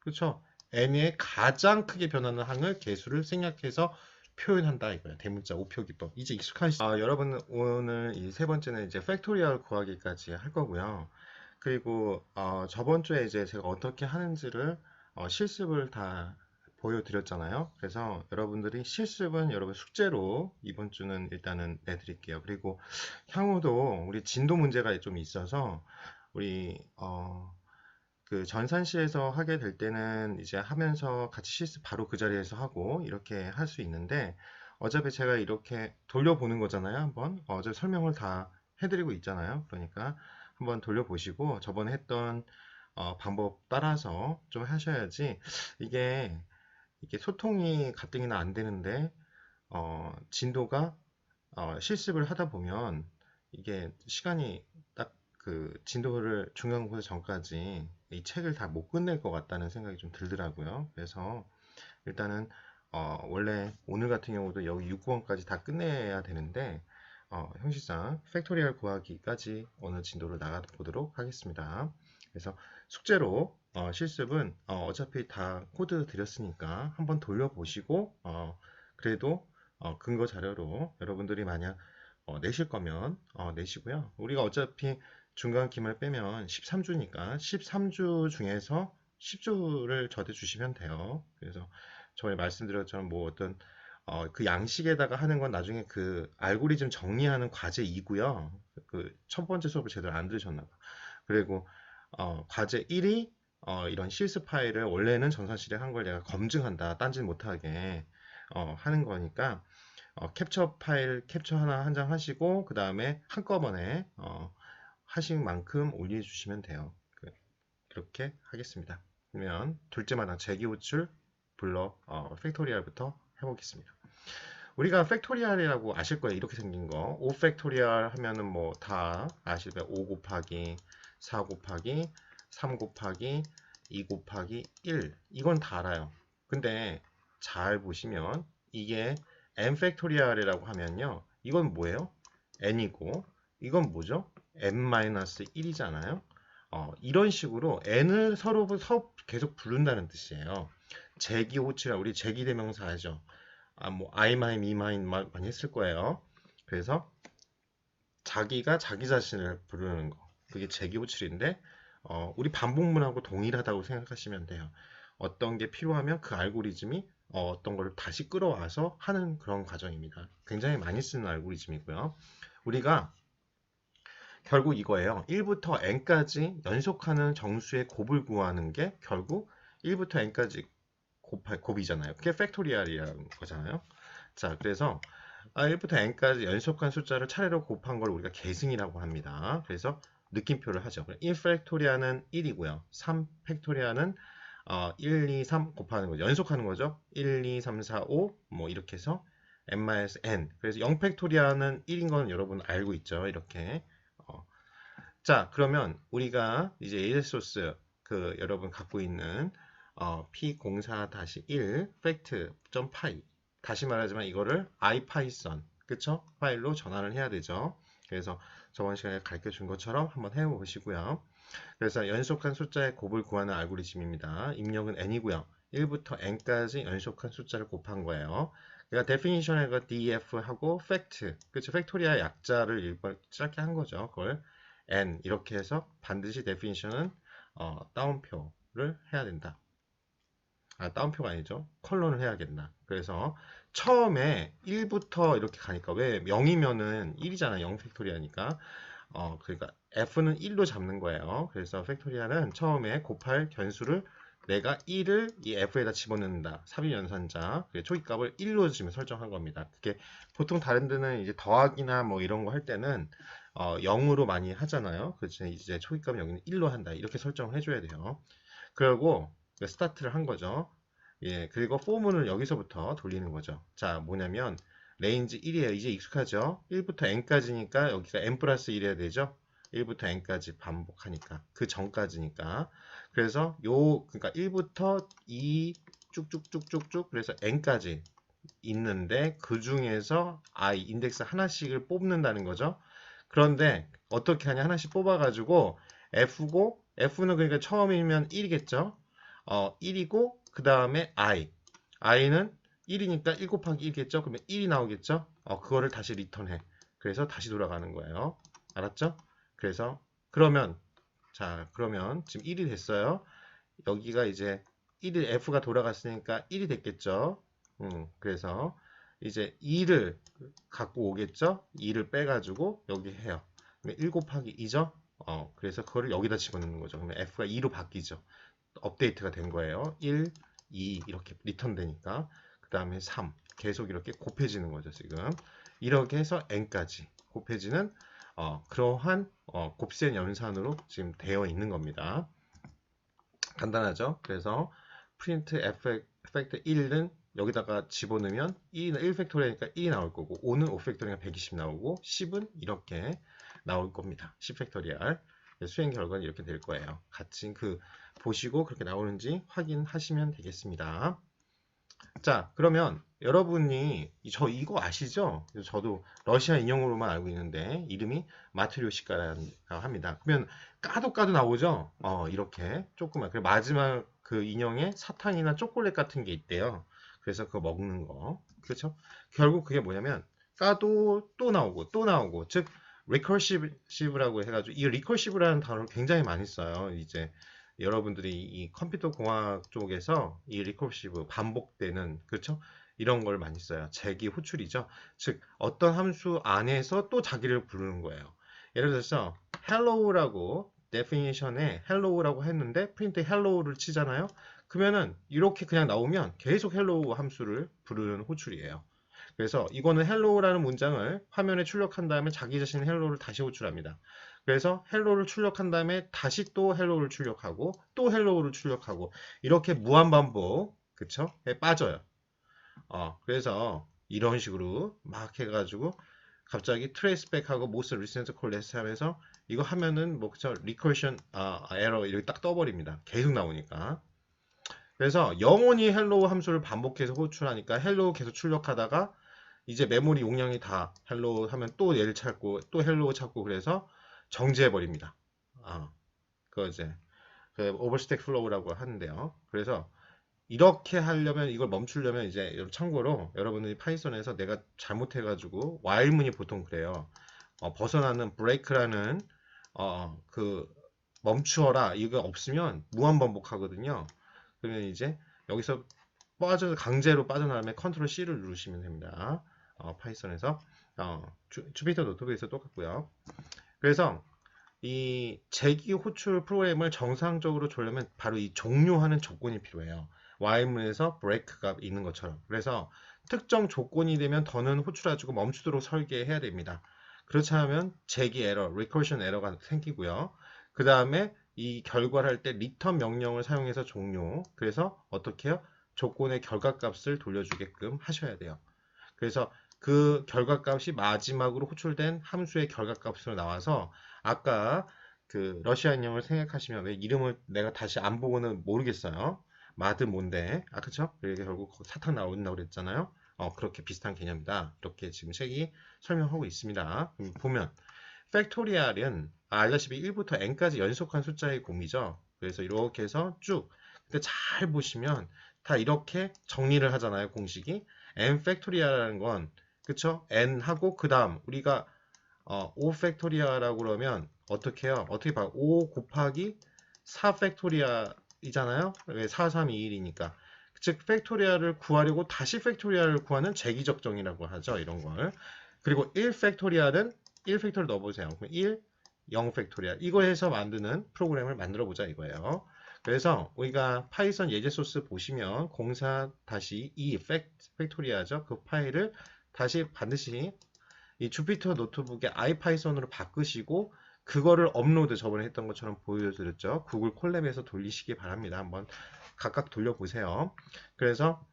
그렇죠? n의 가장 크게 변하는 항을 개수를 생략해서 표현한다 이거야. 대문자 우표 기법. 이제 익숙하시죠? 여러분 오늘 이 세 번째는 이제 팩토리얼 구하기까지 할 거고요. 그리고 저번 주에 이제 제가 어떻게 하는지를 실습을 다 보여드렸잖아요. 그래서 여러분들이 실습은 여러분 숙제로 이번 주는 일단은 내드릴게요. 그리고 향후도 우리 진도 문제가 좀 있어서 우리 그 전산시에서 하게 될 때는 이제 하면서 같이 실습 바로 그 자리에서 하고 이렇게 할 수 있는데 어차피 제가 이렇게 돌려보는 거잖아요. 한번 어제 설명을 다 해드리고 있잖아요. 그러니까 한번 돌려보시고 저번에 했던 방법 따라서 좀 하셔야지 이게 소통이 가뜩이나 안 되는데 진도가 실습을 하다 보면 이게 시간이 딱 그 진도를 중간고사 전까지 이 책을 다 못 끝낼 것 같다는 생각이 좀 들더라고요. 그래서 일단은 원래 오늘 같은 경우도 여기 6권까지 다 끝내야 되는데 형식상 팩토리얼 구하기까지 오늘 진도를 나가 보도록 하겠습니다. 그래서 숙제로 실습은 어차피 다 코드 드렸으니까 한번 돌려보시고 그래도 근거 자료로 여러분들이 만약 내실 거면 내시고요. 우리가 어차피 중간 기말 빼면 13주니까 13주 중에서 10주를 저한테 주시면 돼요. 그래서 저번에 말씀드렸처럼 뭐 어떤 그 양식에다가 하는 건 나중에 그 알고리즘 정리하는 과제 2고요. 그 첫 번째 수업을 제대로 안 들으셨나 봐. 그리고 과제 1이 이런 실습 파일을 원래는 전산실에 한 걸 내가 검증한다. 딴짓 못하게 하는 거니까 캡처 파일 캡처 하나 한 장 하시고 그 다음에 한꺼번에 하신 만큼 올려주시면 돼요. 그렇게 하겠습니다. 그러면 둘째마당 재기호출 블럭 팩토리얼부터 해보겠습니다. 우리가 팩토리얼이라고 아실 거예요. 이렇게 생긴 거. 5 팩토리얼 하면은 뭐 다 아실 거예요. 5 곱하기 4 곱하기 3 곱하기 2 곱하기 1 이건 다 알아요. 근데 잘 보시면 이게 n 팩토리얼이라고 하면요. 이건 뭐예요? n이고 이건 뭐죠? n-1이잖아요. 이런 식으로 n을 서로 계속 부른다는 뜻이에요. 제기 호치라 우리 제기 대명사 하죠. 뭐 I 마인, me 마인 많이 했을 거예요. 그래서 자기가 자기 자신을 부르는 거. 그게 재기 호출인데 우리 반복문하고 동일하다고 생각하시면 돼요. 어떤 게 필요하면 그 알고리즘이 어떤 걸 다시 끌어와서 하는 그런 과정입니다. 굉장히 많이 쓰는 알고리즘이고요. 우리가 결국 이거예요. 1부터 n까지 연속하는 정수의 곱을 구하는 게 결국 1부터 n까지 곱이잖아요. 그게 팩토리얼이라는 거잖아요. 자, 그래서 1부터 n까지 연속한 숫자를 차례로 곱한 걸 우리가 계승이라고 합니다. 그래서 느낌표를 하죠. 1 팩토리아는 1이고요. 3 팩토리아는 1, 2, 3 곱하는 거죠. 연속하는 거죠. 1, 2, 3, 4, 5 뭐 이렇게 해서 n-n. 그래서 0 팩토리아는 1인 건 여러분 알고 있죠. 이렇게. 어, 자, 그러면 우리가 이제 AS소스 그 여러분 갖고 있는 p04-1 fact.py 다시 말하지만 이거를 ipython 그쵸? 파일로 전환을 해야 되죠. 그래서 저번 시간에 가르쳐 준 것처럼 한번 해보시고요. 그래서 연속한 숫자의 곱을 구하는 알고리즘입니다. 입력은 n이고요. 1부터 n까지 연속한 숫자를 곱한 거예요. 그러니까 definition에가 def하고 fact, 그쵸? 팩토리아 약자를 일번 짧게 한 거죠. 그걸 n 이렇게 해서 반드시 definition은 따옴표를 해야 된다. 따옴표가 아니죠. 컬론을 해야겠나. 그래서 처음에 1부터 이렇게 가니까 왜 0이면은 1이잖아. 0 팩토리아니까. 그러니까 f는 1로 잡는 거예요. 그래서 팩토리아는 처음에 곱할 변수를 내가 1을 이 f에다 집어넣는다. 삽입연산자. 초기값을 1로 지금 설정한 겁니다. 그게 보통 다른 데는 이제 더하기나 뭐 이런 거 할 때는 0으로 많이 하잖아요. 그래서 이제 초기값 여기는 1로 한다. 이렇게 설정을 해줘야 돼요. 그리고 스타트를 한 거죠. 예, 그리고 포문을 여기서부터 돌리는 거죠. 자, 뭐냐면 레인지 1이에요. 이제 익숙하죠? 1부터 n까지니까 여기가 n 플러스 1 해야 되죠? 1부터 n까지 반복하니까 그 전까지니까 그래서 그러니까 1부터 2 쭉쭉쭉쭉쭉 그래서 n까지 있는데 그 중에서 인덱스 하나씩을 뽑는다는 거죠. 그런데 어떻게 하냐 하나씩 뽑아가지고 F고 F는 그러니까 처음이면 1이겠죠. 1이고 그 다음에 i는 1이니까 1 곱하기 1겠죠. 그러면 1이 나오겠죠. 그거를 다시 리턴해. 그래서 다시 돌아가는 거예요. 알았죠? 그래서 그러면 지금 1이 됐어요. 여기가 이제 1이 F가 돌아갔으니까 1이 됐겠죠. 그래서 이제 2를 갖고 오겠죠. 2를 빼가지고 여기 해요. 1 곱하기 2죠. 그래서 그거를 여기다 집어넣는 거죠. 그러면 F가 2로 바뀌죠. 업데이트가 된 거예요. 1, 2 이렇게 리턴 되니까 그 다음에 3 계속 이렇게 곱해지는 거죠. 지금 이렇게 해서 n까지 곱해지는 그러한 곱셈 연산으로 지금 되어 있는 겁니다. 간단하죠? 그래서 print effect 1은 여기다가 집어넣으면 1 팩토리니까 1이 나올 거고 5는 5 팩토리니까 120 나오고 10은 이렇게 나올 겁니다. 10 팩토리얼 수행 결과는 이렇게 될 거예요. 같이 보시고 그렇게 나오는지 확인하시면 되겠습니다. 자, 그러면 여러분이 저 이거 아시죠? 저도 러시아 인형으로만 알고 있는데 이름이 마트료시카라고 합니다. 그러면 까도 나오죠? 이렇게 조그만. 그리고 마지막 그 인형에 사탕이나 초콜릿 같은 게 있대요. 그래서 그거 먹는 거. 그렇죠? 결국 그게 뭐냐면 까도 또 나오고 또 나오고 즉 리커시브라고 해가지고 이 리커시브라는 단어를 굉장히 많이 써요. 이제 여러분들이 이 컴퓨터 공학 쪽에서 이 리커시브 반복되는 그렇죠? 이런 걸 많이 써요. 재기 호출이죠. 즉 어떤 함수 안에서 또 자기를 부르는 거예요. 예를 들어서 hello라고 definition에 hello라고 했는데 print hello를 치잖아요. 그러면은 이렇게 그냥 나오면 계속 hello 함수를 부르는 호출이에요. 그래서 이거는 hello라는 문장을 화면에 출력한 다음에 자기 자신의 hello를 다시 호출합니다. 그래서 hello를 출력한 다음에 다시 또 hello를 출력하고 또 hello를 출력하고 이렇게 무한반복 그쵸? 빠져요. 그래서 이런 식으로 막 해가지고 갑자기 트레이스백하고 모스 리센트 콜레스 하면서 이거 하면은 뭐 그쵸? 리커션 에러 이렇게 딱 떠버립니다. 계속 나오니까. 그래서 영원히 헬로우 함수를 반복해서 호출하니까 헬로우 계속 출력하다가 이제 메모리 용량이 다 헬로우 하면 또 얘를 찾고 또 헬로우 찾고 그래서 정지해 버립니다. 그 이제 오버스택 플로우라고 하는데요. 그래서 이렇게 하려면 이걸 멈추려면 이제 참고로 여러분들이 파이썬에서 내가 잘못해가지고 while문이 보통 그래요. 벗어나는 브레이크라는 그 멈추어라 이거 없으면 무한 반복하거든요. 그러면 이제 여기서 강제로 빠져나가면 컨트롤 C를 누르시면 됩니다. 파이썬에서 주피터 노트북에서 똑같고요. 그래서 이 재기 호출 프로그램을 정상적으로 주려면 바로 이 종료하는 조건이 필요해요. while문에서 브레이크가 있는 것처럼. 그래서 특정 조건이 되면 더는 호출해주고 멈추도록 설계해야 됩니다. 그렇지 않으면 재기 에러, recursion 에러가 생기고요. 그 다음에 이 결과를 할 때 return 명령을 사용해서 종료. 그래서 어떻게 해요? 조건의 결과값을 돌려주게끔 하셔야 돼요. 그래서 그 결과값이 마지막으로 호출된 함수의 결과값으로 나와서 아까 그 러시아 인형을 생각하시면 왜 이름을 내가 다시 안 보고는 모르겠어요. 마드 뭔데? 그쵸? 이게 결국 사탕 나온다고 그랬잖아요. 그렇게 비슷한 개념이다. 이렇게 지금 책이 설명하고 있습니다. 보면 팩토리얼은 알다시피 1부터 n까지 연속한 숫자의 곰이죠. 그래서 이렇게 해서 쭉. 근데 잘 보시면 다 이렇게 정리를 하잖아요. 공식이. n 팩토리얼이라는 건 그쵸? n 하고 그 다음 우리가 5 팩토리얼이라고 그러면 어떻게 해요? 어떻게 봐요? 5 곱하기 4 팩토리얼이잖아요. 4, 3, 2, 1이니까. 즉 팩토리얼을 구하려고 다시 팩토리얼을 구하는 재기적정이라고 하죠. 이런 걸. 그리고 1 팩토리얼은 1 팩토리얼 넣어보세요. 그럼 1, 0 팩토리얼. 이거 해서 만드는 프로그램을 만들어 보자 이거예요. 그래서 우리가 파이썬 예제 소스 보시면 04-2 팩토리얼이죠. 그 파일을 다시 반드시 이 주피터 노트북에 아이파이썬으로 바꾸시고 그거를 업로드 저번에 했던 것처럼 보여드렸죠. 구글 콜랩에서 돌리시기 바랍니다. 한번 각각 돌려보세요. 그래서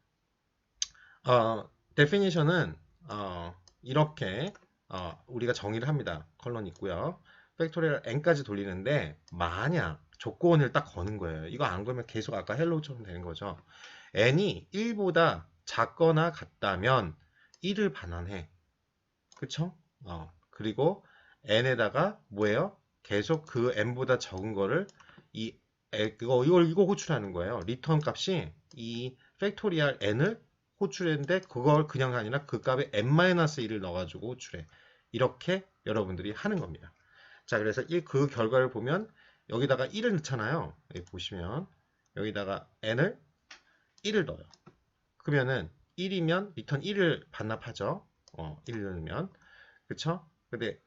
definition은 이렇게 우리가 정의를 합니다. 컬런 있고요. 팩토리얼 n까지 돌리는데 만약 조건을 딱 거는 거예요. 이거 안 걸면 계속 아까 헬로우처럼 되는 거죠. n이 1보다 작거나 같다면 1을 반환해. 그쵸? 그리고 n에다가 뭐예요? 계속 그 n보다 적은 거를 이거 호출하는 거예요. 리턴 값이 이 팩토리얼 n을 호출했는데 그걸 그냥 아니라 그 값에 n-1을 넣어가지고 호출해. 이렇게 여러분들이 하는 겁니다. 자, 그래서 그 결과를 보면 여기다가 1을 넣잖아요. 여기 보시면 여기다가 n을 1을 넣어요. 그러면은 1이면 리턴 1을 반납하죠. 1 넣으면. 그쵸? 근데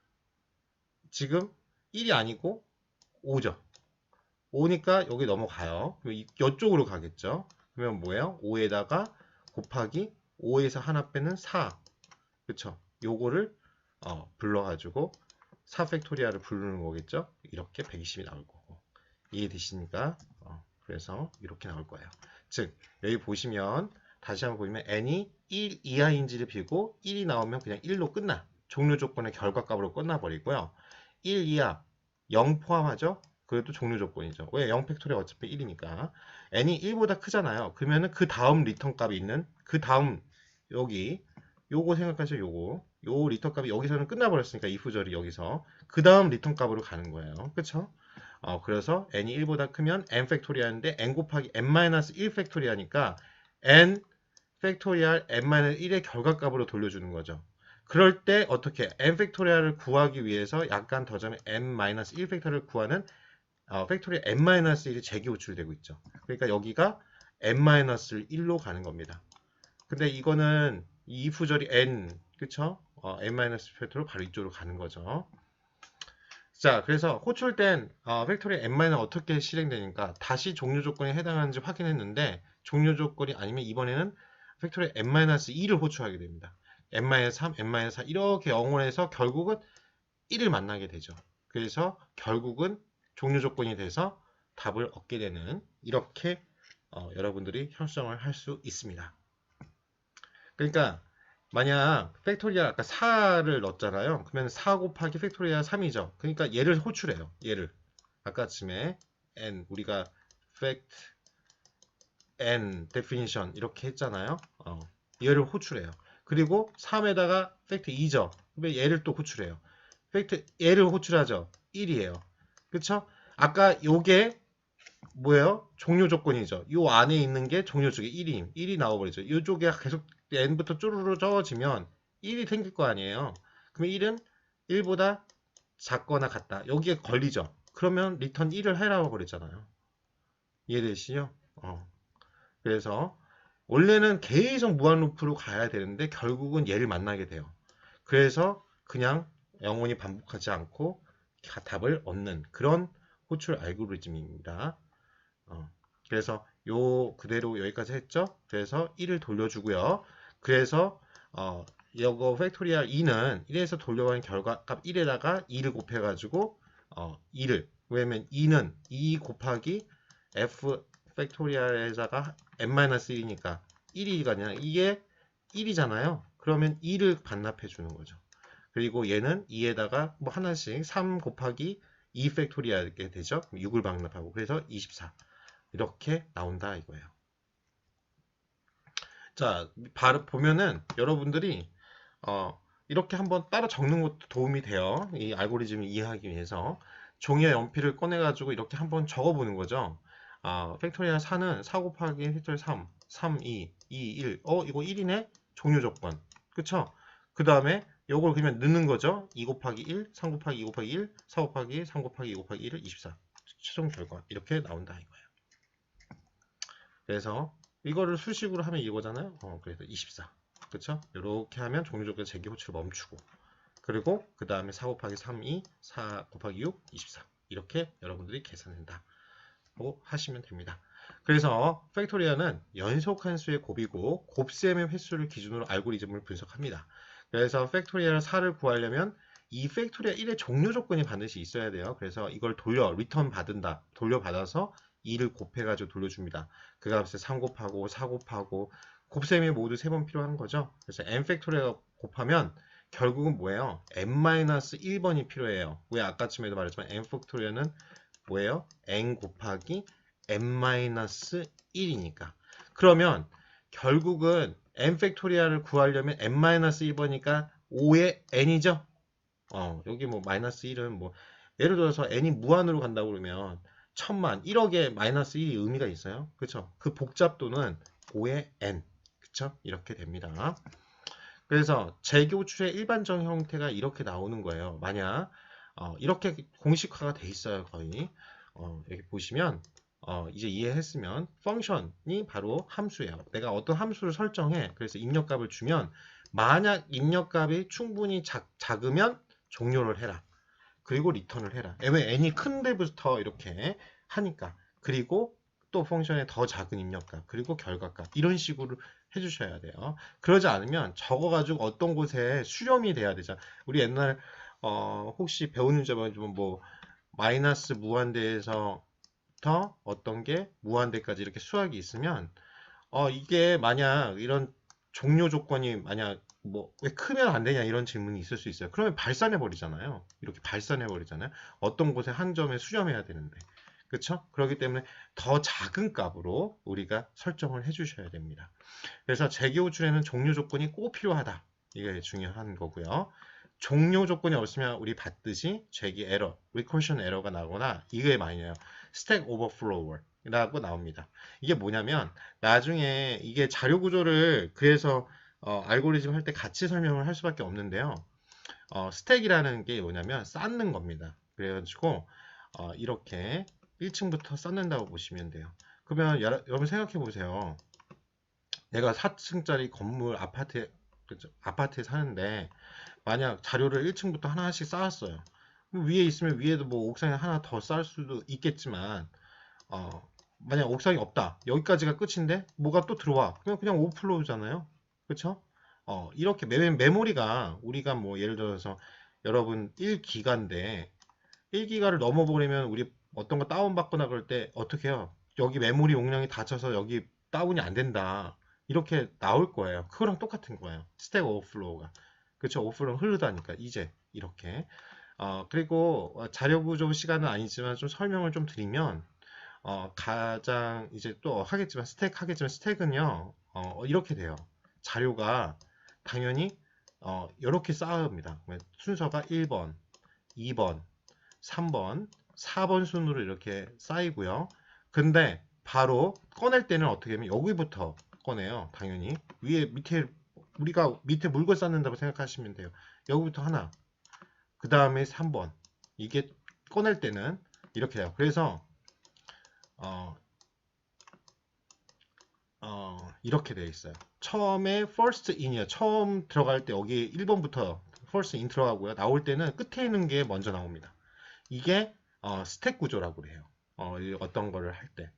지금 1이 아니고 5죠. 5니까 여기 넘어가요. 그럼 이쪽으로 가겠죠. 그러면 뭐예요? 5에다가 곱하기 5에서 하나 빼는 4. 그쵸? 요거를 불러가지고 4 팩토리얼을 부르는 거겠죠? 이렇게 120이 나올 거고. 이해되시니까? 그래서 이렇게 나올 거예요. 즉, 여기 보시면 다시 한번 보시면 n이 1 이하인지를 비고 1이 나오면 그냥 1로 끝나. 종료 조건의 결과값으로 끝나버리고요. 1 이하 0 포함하죠? 그것도 종료 조건이죠. 왜? 0 팩토리얼 어차피 1이니까. n이 1보다 크잖아요. 그러면은 그 다음 리턴 값이 있는 그 다음 여기 요거 생각하죠. 요 리턴 값이 여기서는 끝나버렸으니까 이 구절이 여기서 그 다음 리턴 값으로 가는 거예요. 그쵸? 그래서 n이 1보다 크면 n 팩토리얼인데 n 곱하기 n-1 팩토리얼이니까 n 팩토리얼 n-1의 결과값으로 돌려주는 거죠. 그럴 때 어떻게 n 팩토리얼을 구하기 위해서 약간 더 자면 n-1 팩토리얼을 구하는 팩토리얼 n-1이 재기 호출되고 있죠. 그러니까 여기가 n-1로 가는 겁니다. 근데 이거는 이 부절이 n, 그쵸? n-팩토리얼 바로 이쪽으로 가는 거죠. 자, 그래서 호출된 팩토리얼 n-은 어떻게 실행되니까 다시 종료 조건에 해당하는지 확인했는데 종료 조건이 아니면 이번에는 팩토리얼 n-2를 호출하게 됩니다. n-3, n-4 이렇게 영원해서 결국은 1을 만나게 되죠. 그래서 결국은 종료 조건이 돼서 답을 얻게 되는 이렇게 여러분들이 형성을 할 수 있습니다. 그러니까 만약 팩토리얼 아까 4를 넣었잖아요. 그러면 4 곱하기 팩토리얼 3이죠. 그러니까 얘를 호출해요. 얘를 아까쯤에 n 우리가 fact n definition 이렇게 했잖아요. 얘를 호출해요. 그리고 3에다가 fact 2죠. 그러면 얘를 또 호출해요. fact 얘를 호출하죠. 1이에요. 그쵸? 아까 요게 뭐예요? 종료 조건이죠. 요 안에 있는 게 종료 쪽에 1이 나와버리죠. 이쪽에 계속 n부터 쪼르르 적어지면 1이 생길 거 아니에요. 그러면 1은 1보다 작거나 같다. 여기에 걸리죠. 그러면 리턴 1을 해라고 그랬잖아요. 이해되시죠? 그래서 원래는 계속 무한 루프로 가야 되는데 결국은 얘를 만나게 돼요. 그래서 그냥 영원히 반복하지 않고 답을 얻는 그런 호출 알고리즘입니다. 그래서 요 그대로 여기까지 했죠. 그래서 1을 돌려주고요. 그래서 이거 팩토리얼 2는 1에서 돌려가는 결과값 1에다가 2를 곱해가지고 2를, 왜냐면 2는 2 곱하기 f 팩토리얼에다가 n-1이니까 1이가 아니라 이게 1이잖아요. 그러면 2를 반납해 주는 거죠. 그리고 얘는 2에다가 뭐 하나씩 3 곱하기 2 팩토리얼게 되죠. 6을 반납하고 그래서 24 이렇게 나온다 이거예요. 자, 바로 보면은 여러분들이 이렇게 한번 따라 적는 것도 도움이 돼요. 이 알고리즘을 이해하기 위해서 종이와 연필을 꺼내가지고 이렇게 한번 적어보는 거죠. 팩토리얼 4는 4 곱하기 팩토리얼 3, 3, 2, 2, 1. 이거 1이네? 종료 조건. 그쵸? 그 다음에 요걸 그냥 넣는 거죠. 2 곱하기 1, 3 곱하기 2 곱하기 1, 4 곱하기 3 곱하기 2 곱하기 1을 24. 최종 결과. 이렇게 나온다 이거예요. 그래서 이거를 수식으로 하면 이거잖아요. 그래서 24. 그쵸? 이렇게 하면 종료 조건 제기 호출을 멈추고. 그리고 그 다음에 4 곱하기 3, 2, 4 곱하기 6, 24. 이렇게 여러분들이 계산한다. 하시면 됩니다. 그래서 팩토리얼은 연속 함수의 곱이고 곱셈의 횟수를 기준으로 알고리즘을 분석합니다. 그래서 팩토리얼 4를 구하려면 이 팩토리얼 1의 종료 조건이 반드시 있어야 돼요. 그래서 이걸 리턴 받은다. 돌려받아서 2를 곱해가지고 돌려줍니다. 그 값에 3 곱하고 4 곱하고 곱셈이 모두 3번 필요한 거죠. 그래서 n 팩토리얼 곱하면 결국은 뭐예요? n-1번이 필요해요. 왜 아까쯤에도 말했지만 n 팩토리얼은 뭐예요? n 곱하기 n-1이니까. 그러면 결국은 n 팩토리얼을 구하려면 n-1번이니까 5의 n이죠? 여기 뭐 마이너스 1은 뭐 예를 들어서 n이 무한으로 간다고 그러면 1000만, 1억에 마이너스 1이 의미가 있어요. 그쵸? 그 복잡도는 5의 n. 그쵸? 이렇게 됩니다. 그래서 재교출의 일반적 형태가 이렇게 나오는 거예요. 만약 이렇게 공식화가 돼 있어요. 거의 여기 보시면 이제 이해했으면 펑션이 바로 함수예요. 내가 어떤 함수를 설정해. 그래서 입력값을 주면 만약 입력값이 충분히 작으면 종료를 해라. 그리고 리턴을 해라. 왜 n이 큰 데부터 이렇게 하니까. 그리고 또 펑션의 더 작은 입력값, 그리고 결과값 이런 식으로 해주셔야 돼요. 그러지 않으면 적어가지고 어떤 곳에 수렴이 돼야 되잖아. 우리 옛날 혹시 배우는 점은 뭐 마이너스 무한대에서부터 어떤 게 무한대까지 이렇게 수학이 있으면 이게 만약 이런 종료 조건이 만약 뭐 왜 크면 안 되냐 이런 질문이 있을 수 있어요. 그러면 발산해 버리잖아요. 이렇게 발산해 버리잖아요. 어떤 곳에 한 점에 수렴해야 되는데. 그렇죠? 그렇기 때문에 더 작은 값으로 우리가 설정을 해 주셔야 됩니다. 그래서 재기호출에는 종료 조건이 꼭 필요하다. 이게 중요한 거고요. 종료 조건이 없으면 우리 봤듯이 재기 에러, 리커션 에러가 나거나 이게 많이 나요. 스택 오버플로우라고 나옵니다. 이게 뭐냐면 나중에 이게 자료 구조를 그래서 알고리즘 할 때 같이 설명을 할 수밖에 없는데요. 스택이라는 게 뭐냐면 쌓는 겁니다. 그래가지고 이렇게 1층부터 쌓는다고 보시면 돼요. 그러면 여러분 생각해 보세요. 내가 4층짜리 건물 아파트에 사는데 만약 자료를 1층부터 하나씩 쌓았어요. 위에 있으면 위에도 뭐 옥상에 하나 더 쌓을 수도 있겠지만 만약 옥상이 없다. 여기까지가 끝인데 뭐가 또 들어와. 그냥 오버플로우잖아요. 그렇죠? 이렇게 메모리가 우리가 뭐 예를 들어서 여러분 1기가인데 1기가를 넘어버리면 우리 어떤 거 다운받거나 그럴 때 어떻게 해요? 여기 메모리 용량이 닫혀서 여기 다운이 안 된다. 이렇게 나올 거예요. 그거랑 똑같은 거예요. 스택 오버플로우가. 그렇죠? 오버플로우 흐르다니까 이제 이렇게. 그리고 자료 구조 시간은 아니지만 좀 설명을 좀 드리면 가장 이제 또 하겠지만 스택은요 이렇게 돼요. 자료가 당연히 이렇게 쌓아옵니다. 순서가 1번, 2번, 3번, 4번 순으로 이렇게 쌓이고요. 근데 바로 꺼낼 때는 어떻게 하면 여기부터 꺼내요. 당연히 밑에 우리가 밑에 물건 쌓는다고 생각하시면 돼요. 여기부터 하나, 그 다음에 3번. 이게 꺼낼 때는 이렇게 해요. 그래서 이렇게 되어 있어요. 처음에 first in이요. 처음 들어갈 때 여기 1번부터 first in 들어가고요. 나올 때는 끝에 있는 게 먼저 나옵니다. 이게 스택 구조라고 그래요. 어떤 거를 할 때.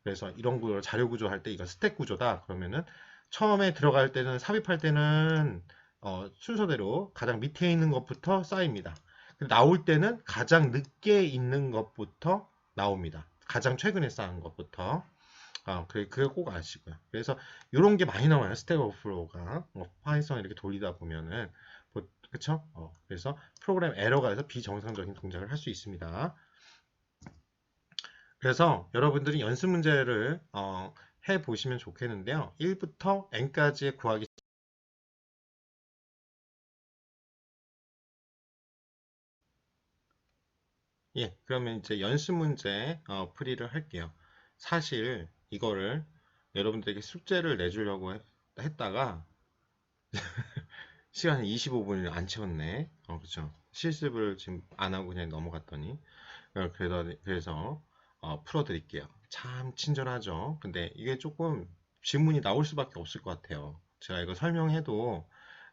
그래서 이런 구조, 자료 구조 할 때 이거 스택 구조다. 그러면은 처음에 들어갈 때는 삽입할 때는 순서대로 가장 밑에 있는 것부터 쌓입니다. 나올 때는 가장 늦게 있는 것부터 나옵니다. 가장 최근에 쌓은 것부터. 그게 꼭 아시고요. 그래서 이런 게 많이 나와요. 스택 오버플로우가 파이썬 이렇게 돌리다 보면은 그쵸? 그래서 프로그램 에러가 해서 비정상적인 동작을 할 수 있습니다. 그래서 여러분들이 연습 문제를 해 보시면 좋겠는데요. 1부터 n까지의 구하기. 예, 그러면 이제 연습 문제 풀이를 할게요. 사실 이거를 여러분들에게 숙제를 내주려고 했다가 시간이 25분을 안 채웠네. 그렇죠. 실습을 지금 안 하고 그냥 넘어갔더니 그래서 풀어드릴게요. 참 친절하죠. 근데 이게 조금 질문이 나올 수밖에 없을 것 같아요. 제가 이거 설명해도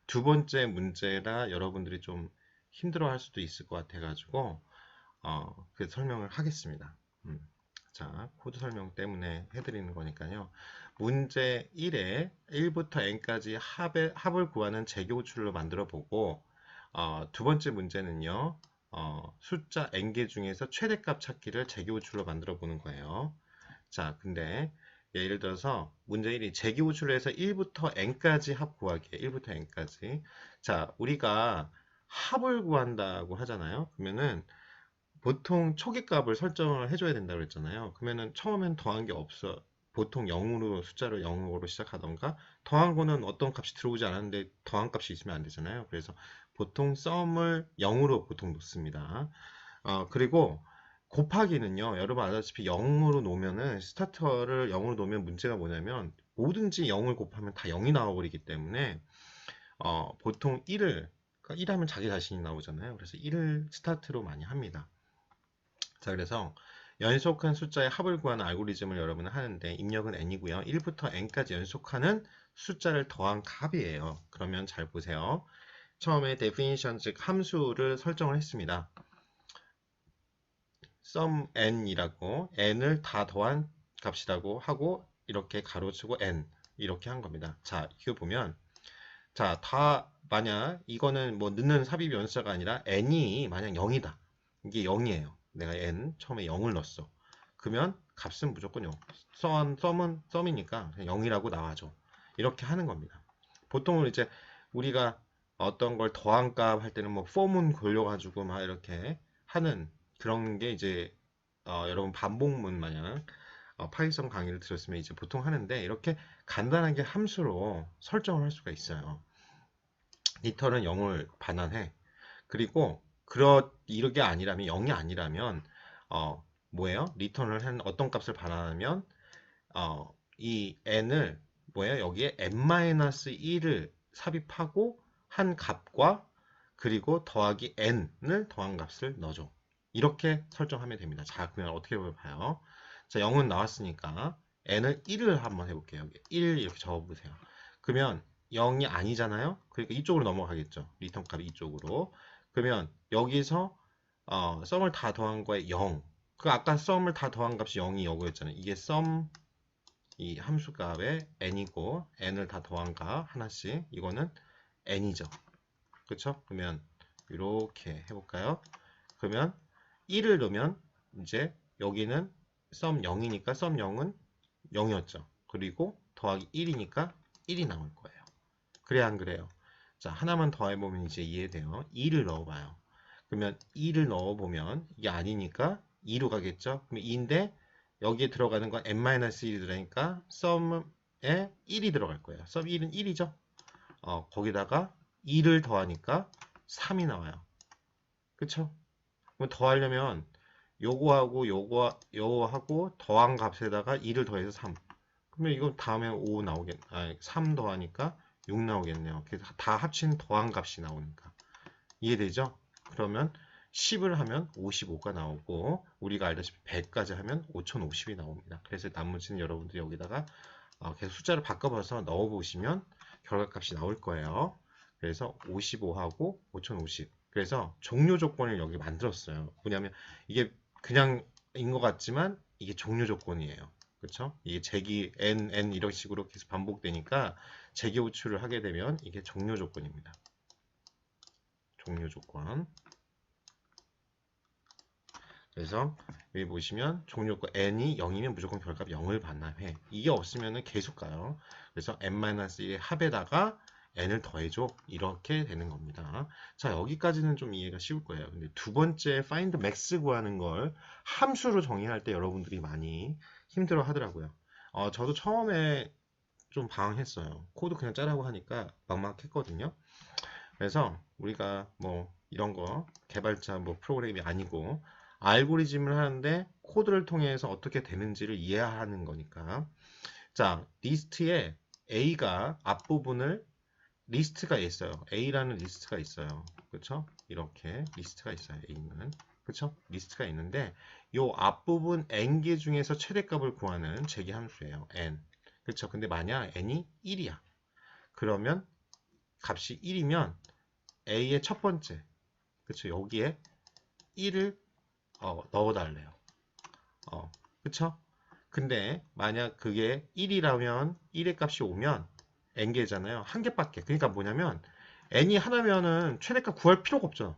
두 번째 문제라 여러분들이 좀 힘들어할 수도 있을 것 같아가지고 그래서 설명을 하겠습니다. 자, 코드 설명 때문에 해드리는 거니까요. 문제 1에 1부터 n까지 합을 구하는 재교출로 만들어 보고 두 번째 문제는요. 숫자 n개 중에서 최대값 찾기를 재교출로 만들어 보는 거예요. 자, 근데 예를 들어서 문제 1이 재교출로 해서 1부터 n까지 합 구하기. 1부터 n까지. 자, 우리가 합을 구한다고 하잖아요. 그러면은 보통 초기값을 설정을 해줘야 된다고 그랬잖아요. 그러면은 처음엔 더한 게 없어. 보통 0으로 숫자를 0으로 시작하던가 더한 거는 어떤 값이 들어오지 않았는데 더한 값이 있으면 안 되잖아요. 그래서 보통 썸을 0으로 보통 놓습니다. 그리고 곱하기는요. 여러분 아다시피 0으로 놓으면은 스타터를 0으로 놓으면 문제가 뭐냐면 뭐든지 0을 곱하면 다 0이 나와버리기 때문에 보통 1을 그러니까 1 하면 자기 자신이 나오잖아요. 그래서 1을 스타트로 많이 합니다. 자, 그래서 연속한 숫자의 합을 구하는 알고리즘을 여러분은 하는데 입력은 n이고요. 1부터 n까지 연속하는 숫자를 더한 값이에요. 그러면 잘 보세요. 처음에 definition 즉 함수를 설정을 했습니다. sum n이라고 n을 다 더한 값이라고 하고 이렇게 가로치고 n 이렇게 한 겁니다. 자, 이거 보면 자, 다 만약 이거는 뭐 넣는 삽입 연수자가 아니라 n이 만약 0이다. 이게 0이에요. 내가 n 처음에 0을 넣었어. 그러면 값은 무조건 0. 썸은 썸이니까 0이라고 나와줘. 이렇게 하는 겁니다. 보통은 이제 우리가 어떤 걸 더한 값 할 때는 뭐 폼은 걸려가지고 막 이렇게 하는 그런 게 이제 여러분 반복문 마냥 파이썬 강의를 들었으면 이제 보통 하는데 이렇게 간단하게 함수로 설정을 할 수가 있어요. 리턴은 0을 반환해. 그리고 이게 아니라면 0이 아니라면 뭐예요? 리턴을 한 어떤 값을 반환하면 이 n을 뭐예요? 여기에 n-1을 삽입하고 한 값과 그리고 더하기 n을 더한 값을 넣어줘. 이렇게 설정하면 됩니다. 자, 그러면 어떻게 봐요? 자, 0은 나왔으니까 n을 1을 한번 해볼게요. 여기 1 이렇게 적어보세요. 그러면 0이 아니잖아요. 그러니까 이쪽으로 넘어가겠죠. 리턴 값이 이쪽으로. 그러면 여기서 썸을 다 더한 거에 0. 그 아까 썸을 다 더한 값이 0이 이거였잖아요. 이게 썸 이 함수 값에 n이고 n을 다 더한 값 하나씩 이거는 n이죠. 그렇죠? 그러면 이렇게 해볼까요? 그러면 1을 넣으면 이제 여기는 썸 0이니까 썸 0은 0이었죠. 그리고 더하기 1이니까 1이 나올 거예요. 그래 안 그래요? 자, 하나만 더 해보면 이제 이해돼요. 2를 넣어봐요. 그러면 2를 넣어보면 이게 아니니까 2로 가겠죠? 그럼 2인데 여기에 들어가는 건 n-1이 들어가니까 썸에 1이 들어갈 거예요. 썸 1은 1이죠? 거기다가 2를 더하니까 3이 나와요. 그쵸? 그럼 더하려면 요거하고 요거하고 더한 값에다가 2를 더해서 3. 그러면 이건 다음에 5 3 더하니까 6 나오겠네요. 그래서 다 합친 더한 값이 나오니까. 이해되죠? 그러면 10을 하면 55가 나오고 우리가 알다시피 100까지 하면 5050이 나옵니다. 그래서 나머지는 여러분들이 여기다가 계속 숫자를 바꿔봐서 넣어보시면 결과값이 나올 거예요. 그래서 55하고 5050. 그래서 종료 조건을 여기 만들었어요. 뭐냐면 이게 그냥 인 것 같지만 이게 종료 조건이에요. 그렇죠? 이게 재기 n 이런 식으로 계속 반복되니까 재기 호출을 하게 되면 이게 종료 조건입니다. 종료 조건. 그래서 여기 보시면 종료 조건 n이 0이면 무조건 결과값 0을 반납해. 이게 없으면 계속 가요. 그래서 n-1의 합에다가 n을 더해줘. 이렇게 되는 겁니다. 자, 여기까지는 좀 이해가 쉬울 거예요. 근데 두 번째 find max 구하는 걸 함수로 정의할 때 여러분들이 많이 힘들어 하더라고요. 저도 처음에 좀 방황했어요. 코드 그냥 짜라고 하니까 막막했거든요. 그래서 우리가 뭐 이런 거 개발자 뭐 프로그램이 아니고 알고리즘을 하는데 코드를 통해서 어떻게 되는지를 이해하는 거니까. 자, 리스트에 A가 앞부분을 리스트가 있어요. A라는 리스트가 있어요. 그렇죠? 이렇게 리스트가 있어요. A는. 그렇죠? 리스트가 있는데 요 앞부분 n개 중에서 최대값을 구하는 재기 함수예요. n. 그렇죠? 근데 만약 n이 1이야. 그러면 값이 1이면 A의 첫 번째. 그렇죠? 여기에 1을 넣어달래요. 그쵸? 근데 만약 그게 1이라면 1의 값이 오면 n개잖아요. 한 개밖에. 그러니까 뭐냐면 n이 하나면은 최대값 구할 필요가 없죠.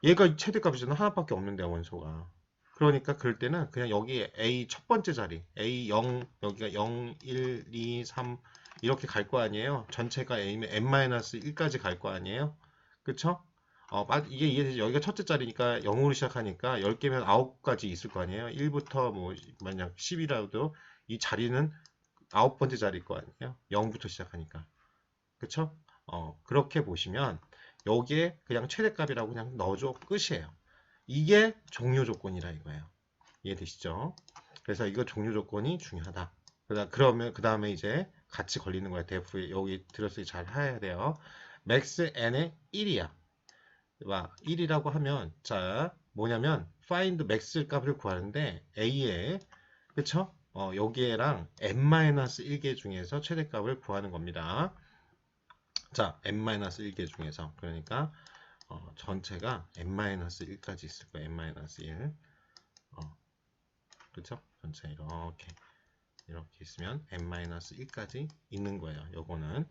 얘가 최대값이잖아. 하나밖에 없는데 원소가. 그러니까 그럴 때는 그냥 여기 a 첫 번째 자리 a0 여기가 0, 1, 2, 3 이렇게 갈 거 아니에요. 전체가 a면 n-1까지 갈 거 아니에요. 그쵸? 이게 이해되죠? 여기가 첫째 자리니까 0으로 시작하니까 10개면 9가지 있을 거 아니에요? 1부터 뭐 만약 10이라도 이 자리는 9번째 자리일 거 아니에요? 0부터 시작하니까. 그쵸? 그렇게 보시면 여기에 그냥 최대값이라고 그냥 넣어줘. 끝이에요. 이게 종료 조건이라 이거예요. 이해되시죠? 그래서 이거 종료 조건이 중요하다. 그러면 그 다음에 이제 같이 걸리는 거야. def 여기 들었을 때 잘 해야 돼요. max n의 1이야. 1이라고 하면 자 뭐냐면 find max 값을 구하는데 a에 그쵸? 여기에랑 n-1개 중에서 최대값을 구하는 겁니다. 자 n-1개 중에서 그러니까 전체가 n-1까지 있을 거예요. n-1 그쵸? 전체 이렇게 있으면 n-1까지 있는 거예요. 요거는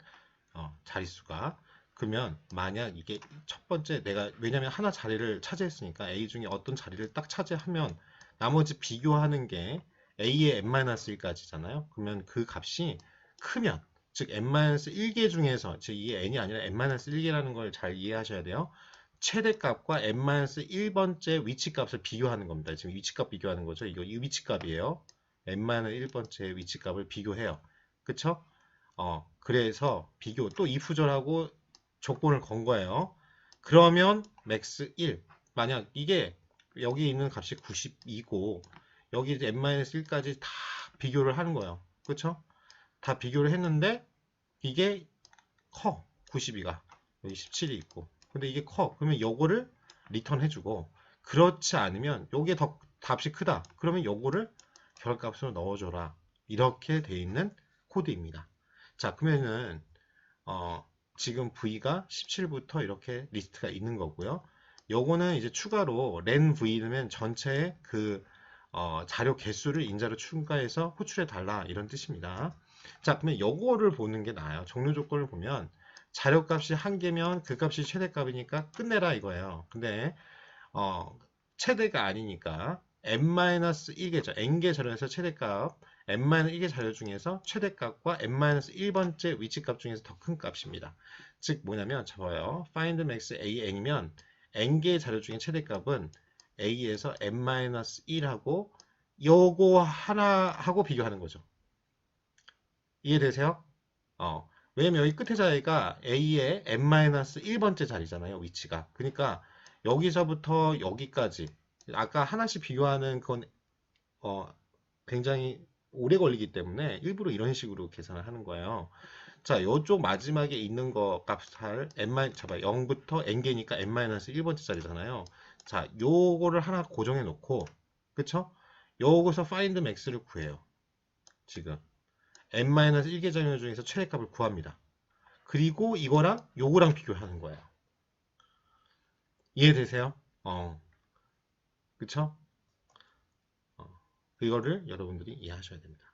자릿수가 그러면 만약 이게 첫 번째 내가 왜냐면 하나 자리를 차지했으니까 A 중에 어떤 자리를 딱 차지하면 나머지 비교하는 게 A의 n-1까지잖아요. 그러면 그 값이 크면 즉 n-1개 중에서 즉 이게 n이 아니라 n-1개라는 걸 잘 이해하셔야 돼요. 최대값과 n-1번째 위치값을 비교하는 겁니다. 지금 위치값 비교하는 거죠. 이거 이 위치값이에요. n-1번째 위치값을 비교해요. 그쵸? 그래서 비교 또 if절하고 조건을 건 거예요. 그러면 max 1 만약 이게 여기 있는 값이 92고 여기 이제 n-1까지 다 비교를 하는 거예요. 그쵸? 다 비교를 했는데 이게 커 92가 여기 17이 있고 근데 이게 커 그러면 요거를 리턴 해주고 그렇지 않으면 요게 더 값이 크다 그러면 요거를 결값으로 넣어줘라 이렇게 돼 있는 코드입니다. 자 그러면은 지금 V가 17부터 이렇게 리스트가 있는 거고요. 요거는 이제 추가로 len V는 전체의 그 자료 개수를 인자로 추가해서 호출해 달라 이런 뜻입니다. 자 그러면 요거를 보는 게 나아요. 종료 조건을 보면 자료값이 한 개면 그 값이 최대값이니까 끝내라 이거예요. 근데 최대가 아니니까 n-1개죠. n개 자료에서 최대값 n-1개 자료 중에서 최대값과 n-1번째 위치값 중에서 더 큰 값입니다. 즉 뭐냐면 저요. find max a-n이면 n개 자료 중에 최대값은 a에서 n-1하고 요거 하나하고 비교하는 거죠. 이해되세요? 왜냐면 여기 끝에 자리가 a의 n-1번째 자리잖아요. 위치가. 그러니까 여기서부터 여기까지 아까 하나씩 비교하는 건 굉장히 오래 걸리기 때문에 일부러 이런 식으로 계산을 하는 거예요. 자, 요쪽 마지막에 있는 거 값을 잡아 0부터 n개니까 n-1번째짜리잖아요. 자, 요거를 하나 고정해 놓고, 그쵸? 요거서 find max를 구해요. 지금 n-1개 정의 중에서 최대값을 구합니다. 그리고 이거랑 요거랑 비교하는 거예요. 이해되세요? 그쵸? 이거를 여러분들이 이해하셔야 됩니다.